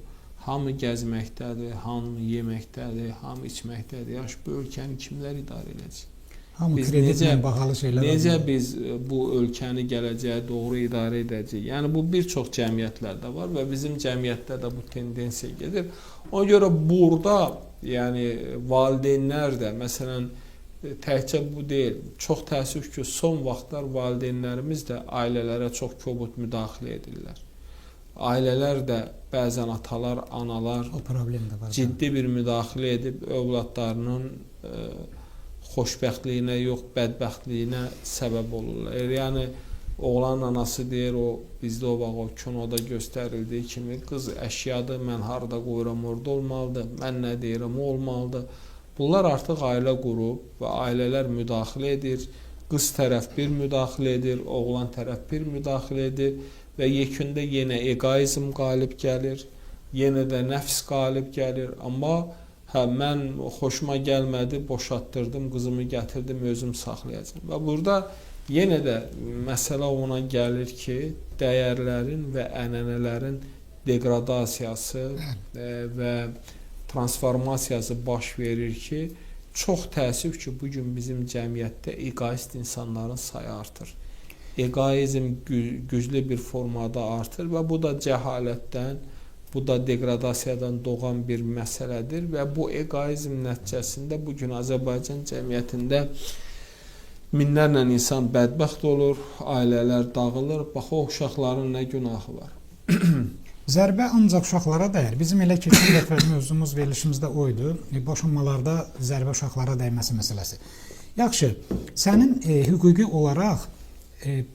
Hamı gəzməkdədir, hamı yeməkdədir, hamı içməkdədir. Yaş bu ölkəni kimlər idarə edəcək? Hamı kreditlə bağlı şeylər. Necə biz bu ölkəni gələcəyə doğru idarə edəcəyik? Yəni bu bir çox cəmiyyətlərdə var və bizim cəmiyyətdə də bu tendensiya gedir. Ona görə burada yəni valideynlər də məsələn təkcə bu deyil. Çox təəssüf ki, son vaxtlar valideynlərimiz də ailələrə çox kobud müdaxilə edirlər. Ailələr də bəzən atalar, analar o problem də var. Ciddi bir müdaxilə edib övladlarının xoşbəxtliyinə yox, bədbəxtliyinə səbəb olurlar. Yəni oğlanın anası deyir, o bizdə o kinoda göstərildiyi kimi qız əşyadır, mən harda qoyuram orada olmalıdır, mən nə deyirəm o olmalıdır. Bunlar artıq ailə qurub və ailələr müdaxilə edir. Qız tərəf bir müdaxilə edir, oğlan tərəf bir müdaxilə edir və yekunda yenə egoizm qalib gəlir, yenə də nəfs qalib gəlir. Amma mən xoşuma gəlmədi, boşatdırdım, qızımı gətirdim, özüm saxlayacağım. Və burada yenə də məsələ ona gəlir ki, dəyərlərin və ənənələrin degradasiyası və transformasiyası baş verir ki, çox təəssüf ki, bugün bizim cəmiyyətdə egoist insanların sayı artır. Egoizm güclü bir formada artır və bu da cəhalətdən, bu da degradasiyadan doğan bir məsələdir və bu egoizm nəticəsində bugün Azərbaycan cəmiyyətində minlərlə insan bədbəxt olur, ailələr dağılır. Bax, o uşaqların nə günahı var? Zərbə ancaq uşaqlara dəyər. Bizim elə keçən dəfə mövzumuz, verilişimizdə oydu. Boşanmalarda zərbə uşaqlara dəyməsi məsələsi. Yaxşı, sənin hüquqi olaraq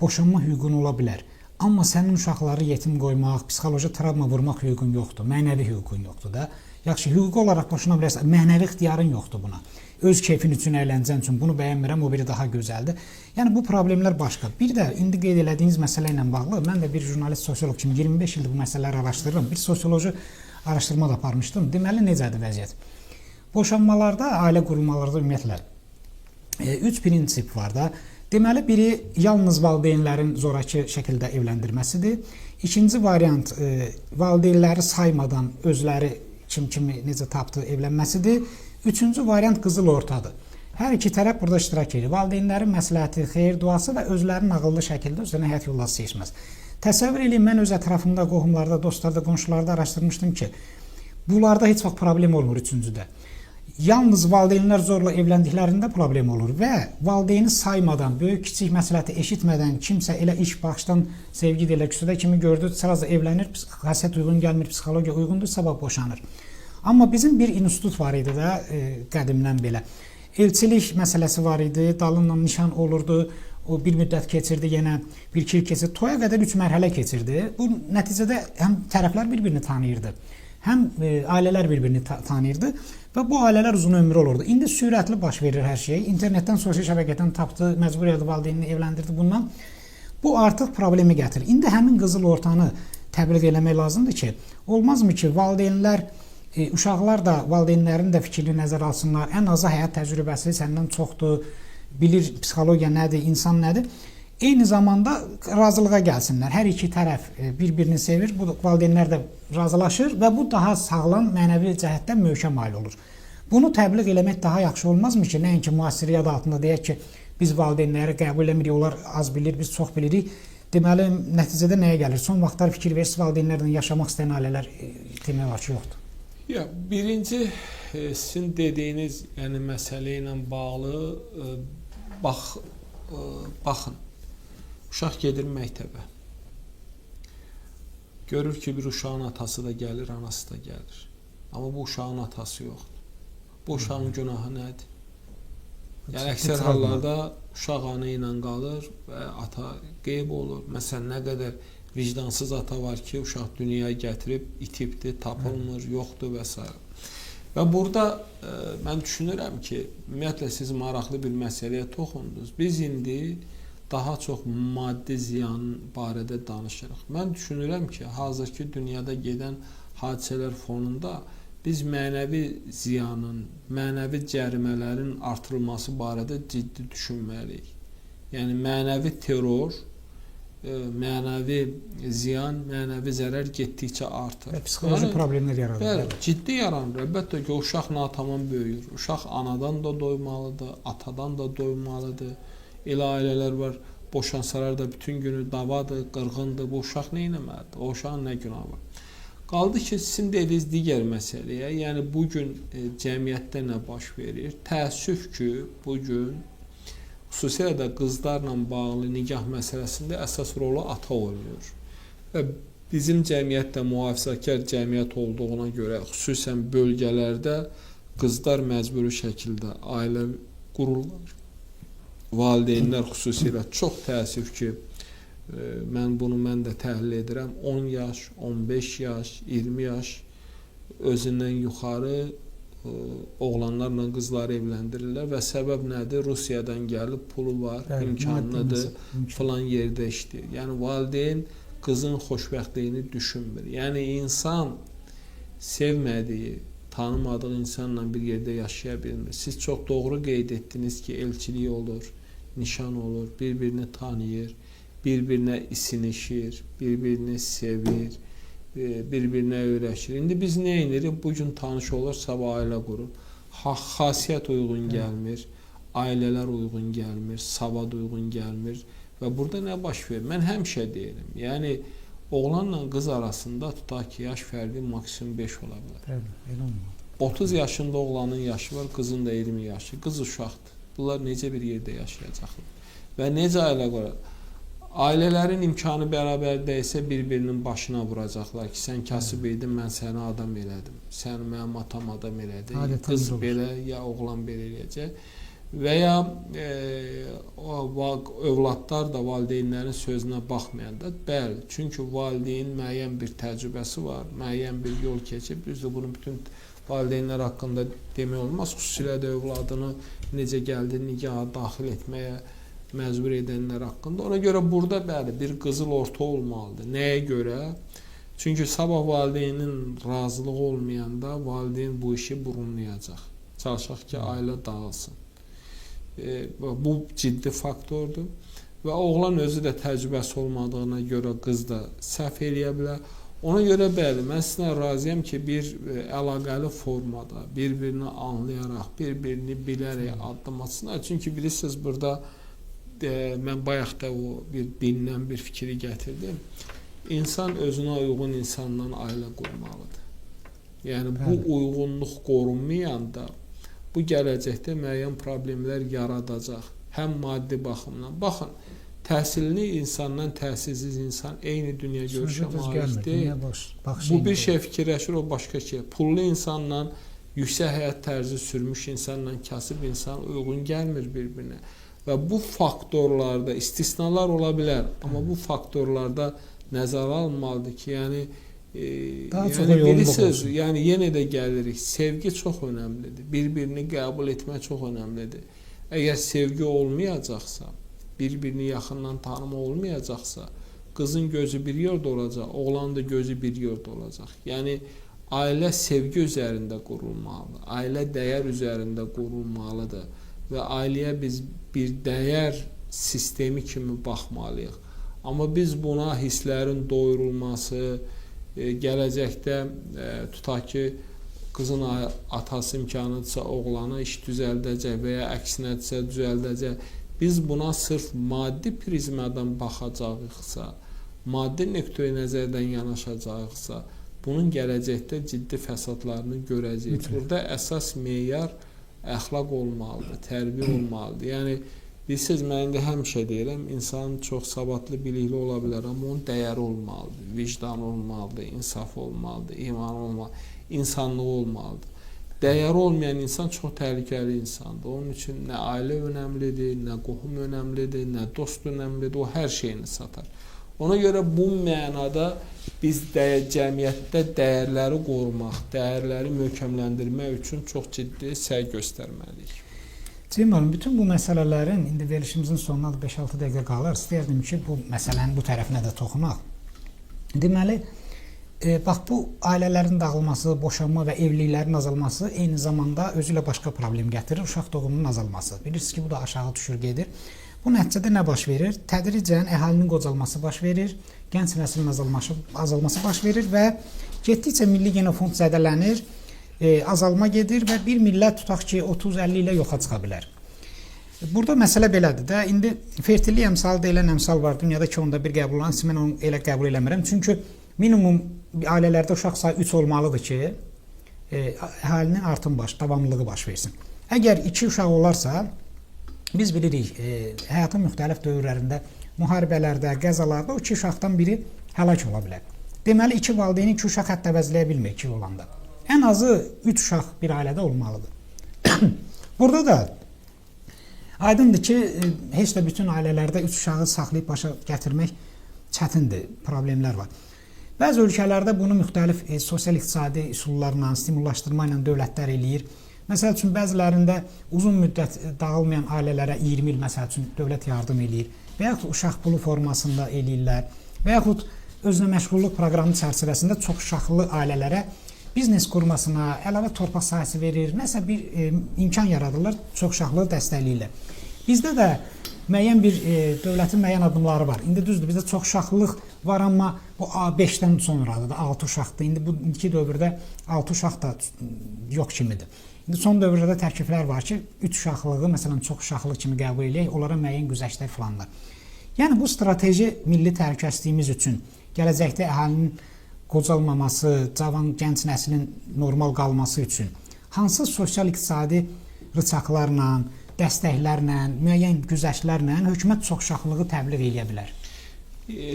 boşanma hüququn ola bilər. Amma sənin uşaqları yetim qoymaq, psixoloji travma vurmaq hüququn yoxdur, mənəvi hüququn yoxdur da. Yaxşı, hüquqi olaraq boşana bilərsən, mənəvi ixtiyarın yoxdur buna. Öz keyfin üçün, əyləncən üçün bunu bəyənmirəm, o biri daha gözəldir. Yəni bu problemlər başqa. Bir də indi qeyd elədiyiniz məsələ ilə bağlı, mən də bir jurnalist, sosioloq kimi 25 ildir bu məsələləri araşdırıram. Bir sosioloji araşdırma da aparmışdım. Deməli, necədir vəziyyət? Boşanmalarda, ailə qurulmalarda ümumiyyətlə 3 prinsip var da. Deməli, biri yalnız valideynlərin zoraki şəkildə evləndirməsidir. İkinci variant valideynləri saymadan özləri kimi necə tapdı evlənməsidir. Üçüncü variant qızıl ortadır. Hər iki tərəf burada iştirak edir. Valideynlərin məsləhəti, xeyir duası və özlərinin ağıllı şəkildə özlərinə həyat yolları seçməz. Təsəvvür edin, mən öz ətrafımda, qohumlarda, dostlarda, qonşularda araşdırmışdım ki, bunlarda heç vaxt problem olmur üçüncüdə. Yalnız valideynlər zorla evləndiklərində problem olur və valideyni saymadan, böyük-kiçik məsləhəti eşitmədən kimsə elə iş başdan sevgi deyirlər, küsədə kimi gördü, sırası evlənir, xasiyyət uyğun gəlmir, psixologiya uyğundur, sabah boşanır. Amma bizim bir institut var idi də qədimdən belə. Elçilik məsələsi var idi, dalınla nişan olurdu, o bir müddət keçirdi, yenə bir il keçirdi, toya qədər 3 mərhələ keçirdi. Bu nəticədə həm tərəflər bir-birini tanıyırdı, həm ailələr bir-birini tanıyırdı və bu ailələr uzun ömrü olurdu. İndi sürətli baş verir hər şey. İnternetdən, sosial şəbəkədən tapdı, məcbur edib valideynini evləndirdi bundan. Bu artıq problemi gətirir. İndi həmin qızıl ortanı təbliğ eləmək lazımdır ki, olmazmı ki, valideynlər, uşaqlar da valideynlərin də fikrini nəzərə alsınlar. Ən azı həyat təcrübəsi səndən çoxdur, bilir psixologiya nədir, insan nədir. Eyni zamanda razılığa gəlsinlər. Hər iki tərəf bir-birini sevir, bu valideynlər də razılaşır və bu daha sağlam mənəvi cəhətdən möhkəm aile olur. Bunu təbliğ eləmək daha yaxşı olmazmı ki, nəinki müasiriyyət altında deyək ki, biz valideynləri qəbul eləmirik, onlar az bilir, biz çox bilirik. Deməli, nəticədə nəyə gəlir? Son vaxtlar fikir versiz valideynlərlə yaşamaq istəyən ailələr demək olar ki, yoxdur. Ya, birinci sizin dediyiniz yəni məsələ ilə bağlı baxın. Uşaq gedir məktəbə. Görür ki, bir uşağın atası da gəlir, anası da gəlir. Amma bu uşağın atası yoxdur. Bu uşağın günahı nədir? Yəni əksər hallarda uşaq ana ilə qalır və ata qeyb olur. Məsələn, nə qədər vicdansız ata var ki, uşaq dünyaya gətirib itibdir, tapılmır, yoxdur və s. Və burada mən düşünürəm ki, ümumiyyətlə siz maraqlı bir məsələyə toxundunuz. Biz indi daha çox maddi ziyan barədə danışırıq. Mən düşünürəm ki, hazırki dünyada gedən hadisələr fonunda biz mənəvi ziyanın, mənəvi cərimələrin artırılması barədə ciddi düşünməliyik. Yəni, mənəvi terror, mənəvi ziyan, mənəvi zərər getdikcə artır. Psixoloji problemlər yaradır. Bəli, ciddi yaranır. Əlbəttə ki, uşaq natamam böyüyür. Uşaq anadan da doymalıdır, atadan da doymalıdır. Elə ailələr var, boşansalar da bütün günü davadır, qırğındır. Bu uşaq nə etməlidir? O uşağın nə günahı var? Qaldı ki, sizin dediyiniz digər məsələyə, yəni bugün cəmiyyətdə nə baş verir? Təəssüf ki, bugün xüsusilə də qızlarla bağlı nikah məsələsində əsas rolu ata oynayır. Və bizim cəmiyyətdə mühafizəkar cəmiyyət olduğuna görə, xüsusən bölgələrdə qızlar məcburi şəkildə ailə qururlar. Valideynlər xüsusilə çox təəssüf ki, mən də təhlil edirəm, 10 yaş, 15 yaş, 20 yaş özündən yuxarı oğlanlarla qızları evləndirirlər və səbəb nədir? Rusiyadan gəlib, pulu var, imkanlıdır, filan yerdə işləyir. Yəni, valideyn qızın xoşbəxtliyini düşünmür. Yəni, insan sevmədiyi, tanımadığı insanla bir yerdə yaşaya bilmir. Siz çox doğru qeyd etdiniz ki, elçilik olur, nişan olur, bir-birini tanıyır, bir-birinə isinişir, bir-birini sevir, bir-birinə öyrəşir. İndi biz nə edirik? Bugün tanış olur, sabah ailə qurur. Xasiyyət uyğun gəlmir, ailələr uyğun gəlmir, savad uyğun gəlmir və burada nə baş verir? Mən həmişə deyirəm, yəni oğlanla qız arasında tutaq ki, yaş fərqi maksimum 5 ola bilər. 30 yaşında oğlanın yaşı var, qızın da 20 yaşı. Qız uşaqdır. Bunlar necə bir yerdə yaşayacaqlar? Və necə ailə qurur? Ailələrin imkanı bərabərdə isə bir-birinin başına vuracaqlar ki, sən kasıb idin, mən səni adam elədim. Sən mənim atam adam elədi. Qız belə, ya oğlan belə eləyəcək. Və ya övladlar da valideynlərin sözünə baxmayanda, bəli, çünki valideyn müəyyən bir təcrübəsi var, müəyyən bir yol keçib, düzdür, bunu bütün valideynlər haqqında demək olmaz, xüsusilə də övladını necə gəldi, nigaha daxil etməyə məcbur edənlər haqqında. Ona görə burada bəli, bir qızıl orta olmalıdır. Nəyə görə? Çünki sabah valideynin razılığı olmayanda valideyn bu işi burunlayacaq. Çalışaq ki, ailə dağılsın. Bu ciddi faktordur. Və oğlan özü də təcrübəsi olmadığına görə qız da səhv eləyə bilər. Ona görə bəli, mən sizinlə razıyam ki, bir əlaqəli formada, bir-birini anlayaraq, bir-birini bilərək addım atsınlar. Çünki bilirsiniz, burada mən bayaq da o bir dindən bir fikri gətirdim. İnsan özünə uyğun insanla ailə qurmalıdır. Yəni, bu uyğunluq qorunmayanda bu gələcəkdə müəyyən problemlər yaradacaq. Həm maddi baxımdan. Baxın, təhsilli insandan təhsilsiz insan eyni dünya görüşə malik deyil. Bu bir şey fikirləşir, o başqa şey. Pullu insanla yüksək həyat tərzi sürmüş insanla kasıb insan uyğun gəlmir bir-birinə. Və bu faktorlarda istisnalar ola bilər, amma bu faktorlarda nəzərə alınmalıdır ki, yəni bilirsiniz, yəni yenə də gəlirik, sevgi çox önəmlidir, bir-birini qəbul etmək çox önəmlidir. Əgər sevgi olmayacaqsa, bir-birini yaxından tanıma olmayacaqsa, qızın gözü bir yerdə olacaq, oğlanın da gözü bir yerdə olacaq. Yəni, ailə sevgi üzərində qurulmalıdır, ailə dəyər üzərində qurulmalıdır və ailəyə biz bir dəyər sistemi kimi baxmalıyıq. Amma biz buna hisslərin doyurulması, gələcəkdə tutaq ki, qızın atası imkanıdırsa oğlana iş düzəldəcək və ya əksinədirsə düzəldəcək. Biz buna sırf maddi prizmadan baxacağıqsa, maddi nöqteyi nəzərdən yanaşacağıqsa, bunun gələcəkdə ciddi fəsadlarını görəcəyik. Burada əsas meyar əxlaq olmalıdır, tərbiyə olmalıdır. Yəni bilirsiniz, mən indi həmişə deyirəm, insan çox savadlı, bilikli ola bilər, amma onun dəyəri olmalıdır, vicdan olmalıdır, insaf olmalıdır, iman olmalıdır, insanlığı olmalıdır. Dəyəri olmayan insan çox təhlükəli insandır. Onun üçün nə ailə önəmlidir, nə qohum önəmlidir, nə dost önəmlidir, o hər şeyini satar. Ona görə bu mənada biz cəmiyyətdə dəyərləri qorumaq, dəyərləri möhkəmləndirmək üçün çox ciddi səy göstərməliyik. Ceyhun müəllim, bütün bu məsələlərin indi verilişimizin sonuna da 5-6 dəqiqə qalır. İstəyərdim ki, bu məsələnin bu tərəfinə də toxunaq. Deməli, bax bu ailələrin dağılması, boşanma və evliliklərin azalması eyni zamanda özü ilə başqa problem gətirir, uşaq doğumunun azalması. Bilirsiniz ki, bu da aşağı düşür gedir. Bu nəticədə nə baş verir? Tədricən əhalinin qocalması baş verir, gənc nəslin azalması baş verir və getdikcə milli genofond zədələnir, azalma gedir və bir millət tutaq ki 30-50 ilə yoxa çıxa bilər. Burada məsələ belədir də. İndi fertillik əmsalı deyilən əmsal var. Dünyada 2.1 qəbul olunan, mən onu elə qəbul eləmirəm. Çünki minimum ailələrdə uşaq sayı 3 olmalıdır ki, əhalinin davamlılığı baş versin. Əgər 2 uşaq olarsa, biz bilirik, həyatın müxtəlif dövrlərində, müharibələrdə, qəzalarda o 2 uşaqdan biri həlak ola bilər. Deməli, 2 valideyni 2 uşaq hətta əvəzləyə bilmir 2 olanda. Ən azı 3 uşaq bir ailədə olmalıdır. Burada da aydındır ki, heç də bütün ailələrdə 3 uşağı saxlayıb başa gətirmək çətindir, problemlər var. Bəzi ölkələrdə bunu müxtəlif sosial-iqtisadi üsullarla, stimullaşdırma ilə dövlətlər eləyir. Məsəl üçün, bəzilərində uzun müddət dağılmayan ailələrə 20 il məsəl üçün dövlət yardım eləyir və yaxud uşaq pulu formasında eləyirlər və yaxud özünə məşğulluq proqramı çərçivəsində çox uşaqlı ailələrə biznes qurmasına, əlavə torpaq sahəsi verir, nəsə bir imkan yaradırlar, çox uşaqlığı dəstəkləyirlər. Bizdə də müəyyən bir dövlətin müəyyən addımları var. İndi düzdür, bizdə çox uşaqlılıq var, amma bu 5-dən sonradır da, 6 uşaqdır. İndi bu iki dövrdə 6 uşaq da yox kimidir. İndi son dövrdə də təkliflər var ki, 3 uşaqlığı, məsələn, çox uşaqlıq kimi qəbul eləyək, onlara müəyyən güzəştlər falanlar. Yəni bu strateji milli təhlükəsizliyimiz üçün gələcəkdə əhalinin qocalmaması, cavan gənc nəslin normal qalması üçün hansı sosial-iqtisadi rıçaqlarla, dəstəklərlə, müəyyən güzəştlərlə hökumət çoxuşaqlığı təbliğ edə bilər?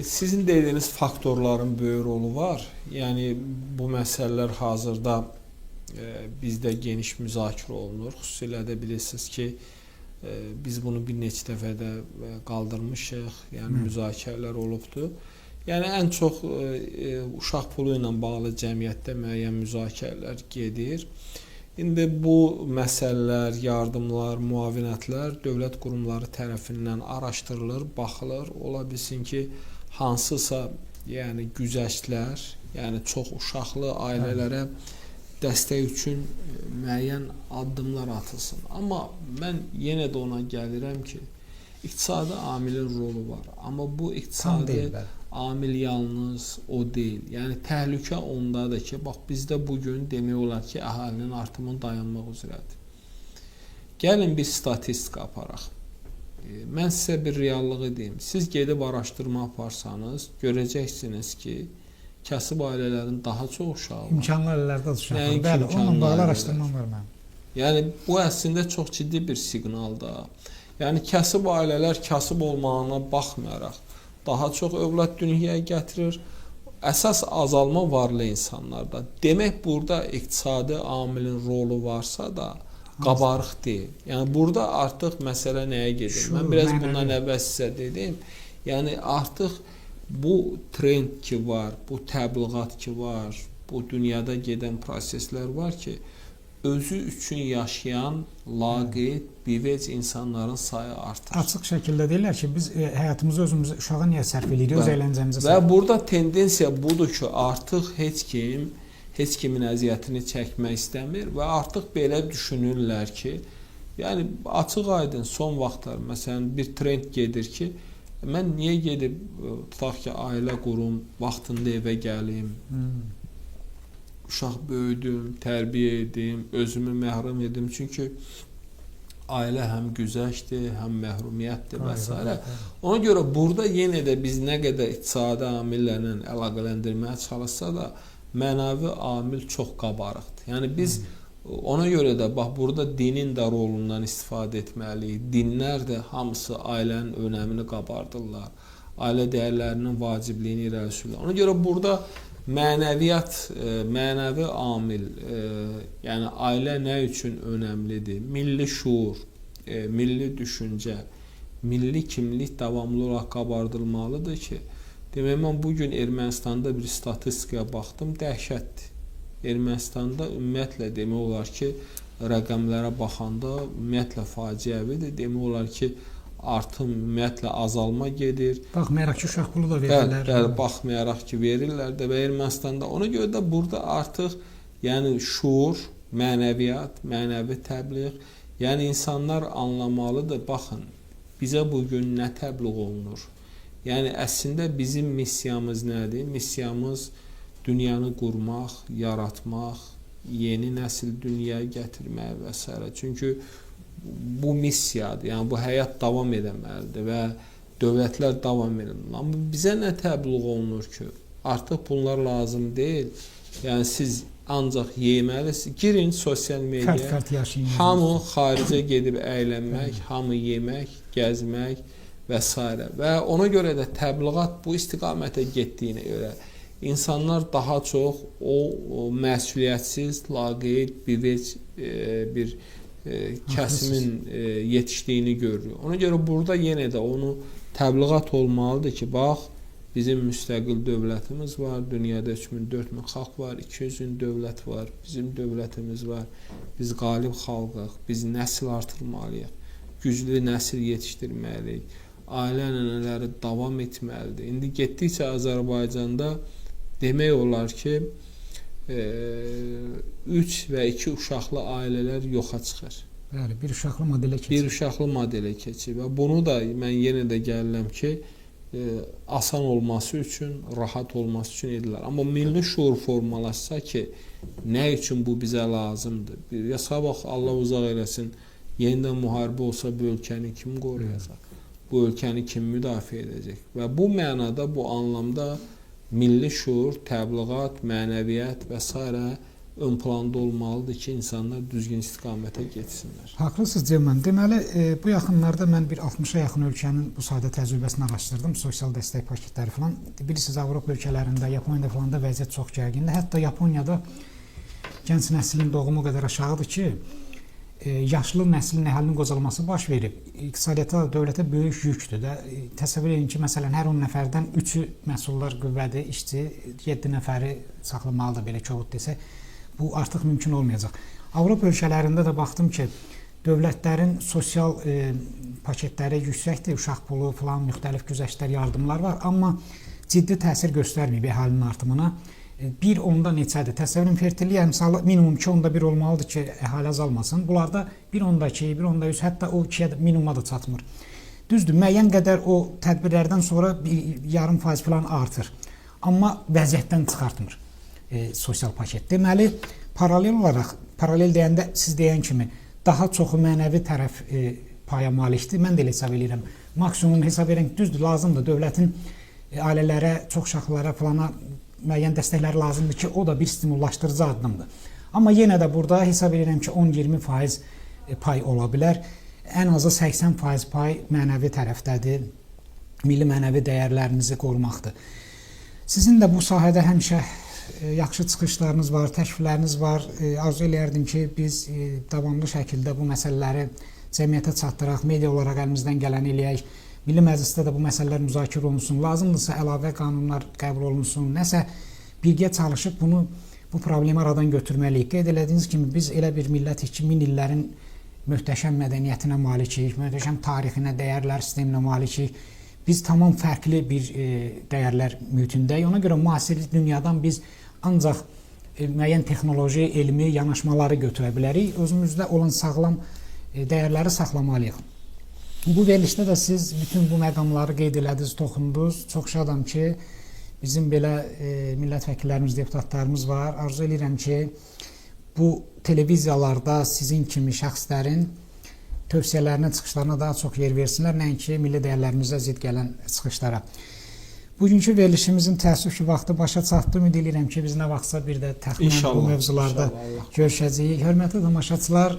Sizin dediyiniz faktorların böyük rolu var. Yəni bu məsələlər hazırda bizdə geniş müzakirə olunur. Xüsusilə də bilirsiniz ki, biz bunu bir neçə dəfə də qaldırmışıq. Yəni müzakirələr olubdur. Yəni ən çox uşaq pulu ilə bağlı cəmiyyətdə müəyyən müzakirələr gedir. İndi bu məsələlər, yardımlar, müavinətlər dövlət qurumları tərəfindən araşdırılır, baxılır. Ola bilsin ki, hansısa yəni güzəştlər, yəni çox uşaqlı ailələrə dəstək üçün müəyyən addımlar atılsın. Amma mən yenə də ona gəlirəm ki, iqtisadi amilin rolu var. Amma bu iqtisadi amil yalnız o deyil. Yəni təhlükə ondadır ki, bax bizdə bugün demək olar ki, əhalinin artımı dayanmaq üzrədir. Gəlin bir statistika aparaq. Mən sizə bir reallığı deyim. Siz gedib araşdırma aparsanız, görəcəksiniz ki, kasıb ailələrin daha çox uşağı var. İmkanlı ailələrdə uşaq var. Bəli, onunla bağlı araşdırmam var mənim. Yəni bu əslində çox ciddi bir siqnaldır. Yəni kasıb ailələr kasıb olmağına baxmayaraq daha çox övlad dünyaya gətirir. Əsas azalma varlı insanlarda. Demək burada iqtisadi amilin rolu varsa da qabarıq deyil. Yəni burada artıq məsələ nəyə gedir? Mən biraz bundan əvvəl sizə dedim. Yəni artıq bu trend ki var, bu təbliğat ki var, bu dünyada gedən proseslər var ki, özü üçün yaşayan laqeyd, bivec insanların sayı artır. Açıq şəkildə deyirlər ki, biz həyatımızı özümüz uşağa niyə sərf edirik, öz əyləncəmizə sərf edirik. Və burada tendensiya budur ki, artıq heç kimin əziyyətini çəkmək istəmir və artıq belə düşünürlər ki, yəni açıq aydın son vaxtlar, məsələn, bir trend gedir ki, mən niyə gedib tutaq ki, ailə qurum, vaxtında evə gəlim, uşaq böyüdüm, tərbiyə edim, özümü məhrum edim. Çünki ailə həm güzəştdir, həm məhrumiyyətdir və s. Ona görə burada yenə də biz nə qədər iqtisadi amillərlə əlaqələndirməyə çalışsa da, mənəvi amil çox qabarıqdır. Yəni biz ona görə də bax burada dinin də rolundan istifadə etməliyik. Dinlər də hamısı ailənin önəmini qabardırlar. Ailə dəyərlərinin vacibliyini irəli sürürlər. Ona görə burada mənəviyyat, mənəvi amil, yəni ailə nə üçün önəmlidir? Milli şuur, milli düşüncə, milli kimlik davamlı olaraq qabardılmalıdır ki, demək mən bugün Ermənistanda bir statistikaya baxdım, dəhşətdir. Ermənistanda ümumiyyətlə demək olar ki, rəqəmlərə baxanda ümumiyyətlə faciəvidir. Demək olar ki, artım ümumiyyətlə azalma gedir. Baxmayaraq ki, uşaq pulu da verirlər. Bəli, baxmayaraq ki, verirlər də və Ermənistanda. Ona görə də burada artıq yəni şuur, mənəviyyat, mənəvi təbliğ, yəni insanlar anlamalıdır. Baxın, bizə bugün nə təbliğ olunur? Yəni əslində bizim missiyamız nədir? Missiyamız dünyanı qurmaq, yaratmaq, yeni nəsil dünyaya gətirmək və s. Çünki bu missiyadır. Yəni bu həyat davam etməlidir və dövlətlər davam etməlidir. Amma bizə nə təbliğ olunur ki, artıq bunlar lazım deyil. Yəni siz ancaq yeməlisiniz. Girin sosial mediaya. Hamı xaricə gedib əylənmək, hamı yemək, gəzmək və s. Və ona görə də təbliğat bu istiqamətə getdiyinə görə İnsanlar daha çox o məsuliyyətsiz, laqeyd, bir kəsimin yetişdiyini görürük. Ona görə burada yenə də onu təbliğat olmalıdır ki, bax, bizim müstəqil dövlətimiz var, dünyada 3000-4000 xalq var, 200-ün dövlət var, bizim dövlətimiz var, biz qalib xalqıq, biz nəsil artırmalıyıq, güclü nəsil yetişdirməliyik, ailə ənənələri davam etməlidir. İndi getdikcə Azərbaycanda demək olar ki, 3 və 2 uşaqlı ailələr yoxa çıxır. Bəli, bir uşaqlı modelə keçir. Bir uşaqlı modelə keçir və bunu da mən yenə də gəlirəm ki, asan olması üçün, rahat olması üçün edirlər. Amma milli şuur formalaşsa ki, nə üçün bu bizə lazımdır? Ya sabah Allah uzaq eləsin, yenidən müharibə olsa bu ölkəni kim qoruyacaq? Bu ölkəni kim müdafiə edəcək? Və bu mənada, bu anlamda milli şuur, təbliğat, mənəviyyat və s. ön planda olmalıdır ki, insanlar düzgün istiqamətə getsinlər. Haqlısınız Cəman. Deməli, bu yaxınlarda mən bir 60-a yaxın ölkənin bu sayda təcrübəsini araşdırdım, sosial dəstək paketləri falan. Bilirsiniz, Avropa ölkələrində, Yaponiyada falan da vəziyyət çox gərgindir. Hətta Yaponiyada gənc nəslin doğumu o qədər aşağıdır ki, yaşlı nəslin əhalinin qocalması baş verib. İqtisadiyyata, dövlətə böyük yükdür də. Təsəvvür edin ki, məsələn, hər 10 nəfərdən 3-ü məsullar qüvvədir, işçi, 7 nəfəri saxlamalıdır, belə kobud desək. Bu artıq mümkün olmayacaq. Avropa ölkələrində də baxdım ki, dövlətlərin sosial paketləri yüksəkdir, uşaq pulu falan, müxtəlif güzəştlər, yardımlar var, amma ciddi təsir göstərməyib əhalinin artımına. Bir onda neçədir? Təsəvvürün fertilliyi əmsalı minimum 2.1 olmalıdır ki, əhali azalmasın. Bunlarda 1.2, 1.3, hətta o 2-yə minimuma da çatmır. Düzdür, müəyyən qədər o tədbirlərdən sonra 0,5% falan artır. Amma vəziyyətdən çıxartmır sosial paket. Deməli, paralel olaraq, paralel deyəndə siz deyən kimi daha çoxu mənəvi tərəf paya malikdir. Mən də elə hesab edirəm. Maksimum hesab edirəm, düzdür, lazımdır. Dövlətin ailələrə, çox uşaqlara falana müəyyən dəstəkləri lazımdır ki, o da bir stimullaşdırıcı addımdır. Amma yenə də burada hesab edirəm ki, 10-20% pay ola bilər. Ən azı 80% pay mənəvi tərəfdədir. Milli mənəvi dəyərlərimizi qorumaqdır. Sizin də bu sahədə həmişə yaxşı çıxışlarınız var, təklifləriniz var. Arzu eləyərdim ki, biz davamlı şəkildə bu məsələləri cəmiyyətə çatdıraq, media olaraq əlimizdən gələni eləyək. Milli Məclisdə də bu məsələlər müzakirə olunsun, lazımdırsa əlavə qanunlar qəbul olunsun, nəsə birgə çalışıb bu problemi aradan götürməliyik. Qeyd elədiyiniz kimi biz elə bir millətik ki, 1000 illərin möhtəşəm mədəniyyətinə malikik, möhtəşəm tarixinə, dəyərlər sisteminə malikik. Biz tamam fərqli bir dəyərlər mühitindəyik. Ona görə müasir dünyadan biz ancaq müəyyən texnoloji, elmi yanaşmaları götürə bilərik. Özümüzdə olan sağlam dəyərləri saxlamalıyıq. Bu verilişdə də siz bütün bu məqamları qeyd elədiniz, toxundunuz. Çox şadam ki, bizim belə millət vəkillərimiz, deputatlarımız var. Arzu edirəm ki, bu televiziyalarda sizin kimi şəxslərin tövsiyələrinə, çıxışlarına daha çox yer versinlər, nəinki milli dəyərlərimizə zidd gələn çıxışlara. Bugünkü verilişimizin təəssüf ki, vaxtı başa çatdı. Ümid edirəm ki, biz nə vaxtsa bir də təxminən bu mövzularda görüşəcəyik. Hörmətli tamaşaçılar,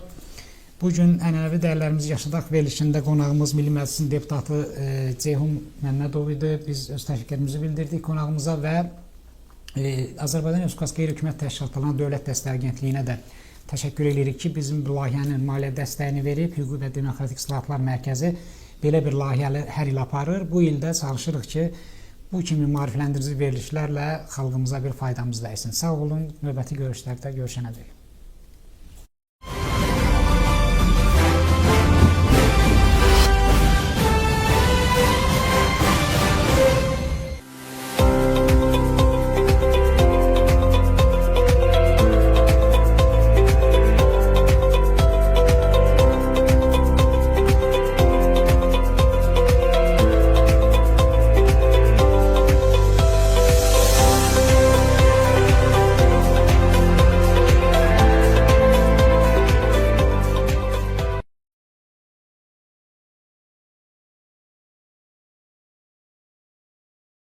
bugün ənənəvi dəyərlərimizi yaşadaq verilişində qonağımız Milli Məclisin deputatı Ceyhun Məmmədov idi. Biz öz təşəkkürümüzü bildirdik qonağımıza və Azərbaycan Respublikası Qeyri-Hökumət Təşkilatlarına Dövlət Dəstəyi Agentliyinə də təşəkkür edirik ki, bizim bu layihənin maliyyə dəstəyini verib. Hüquqi və Demokratik İslahatlar Mərkəzi belə bir layihəni hər il aparır. Bu ildə çalışırıq ki, bu kimi maarifləndirici verilişlərlə xalqımıza bir faydamız dəysin. Sağ olun, növbəti görüşlərdə görüşənədək.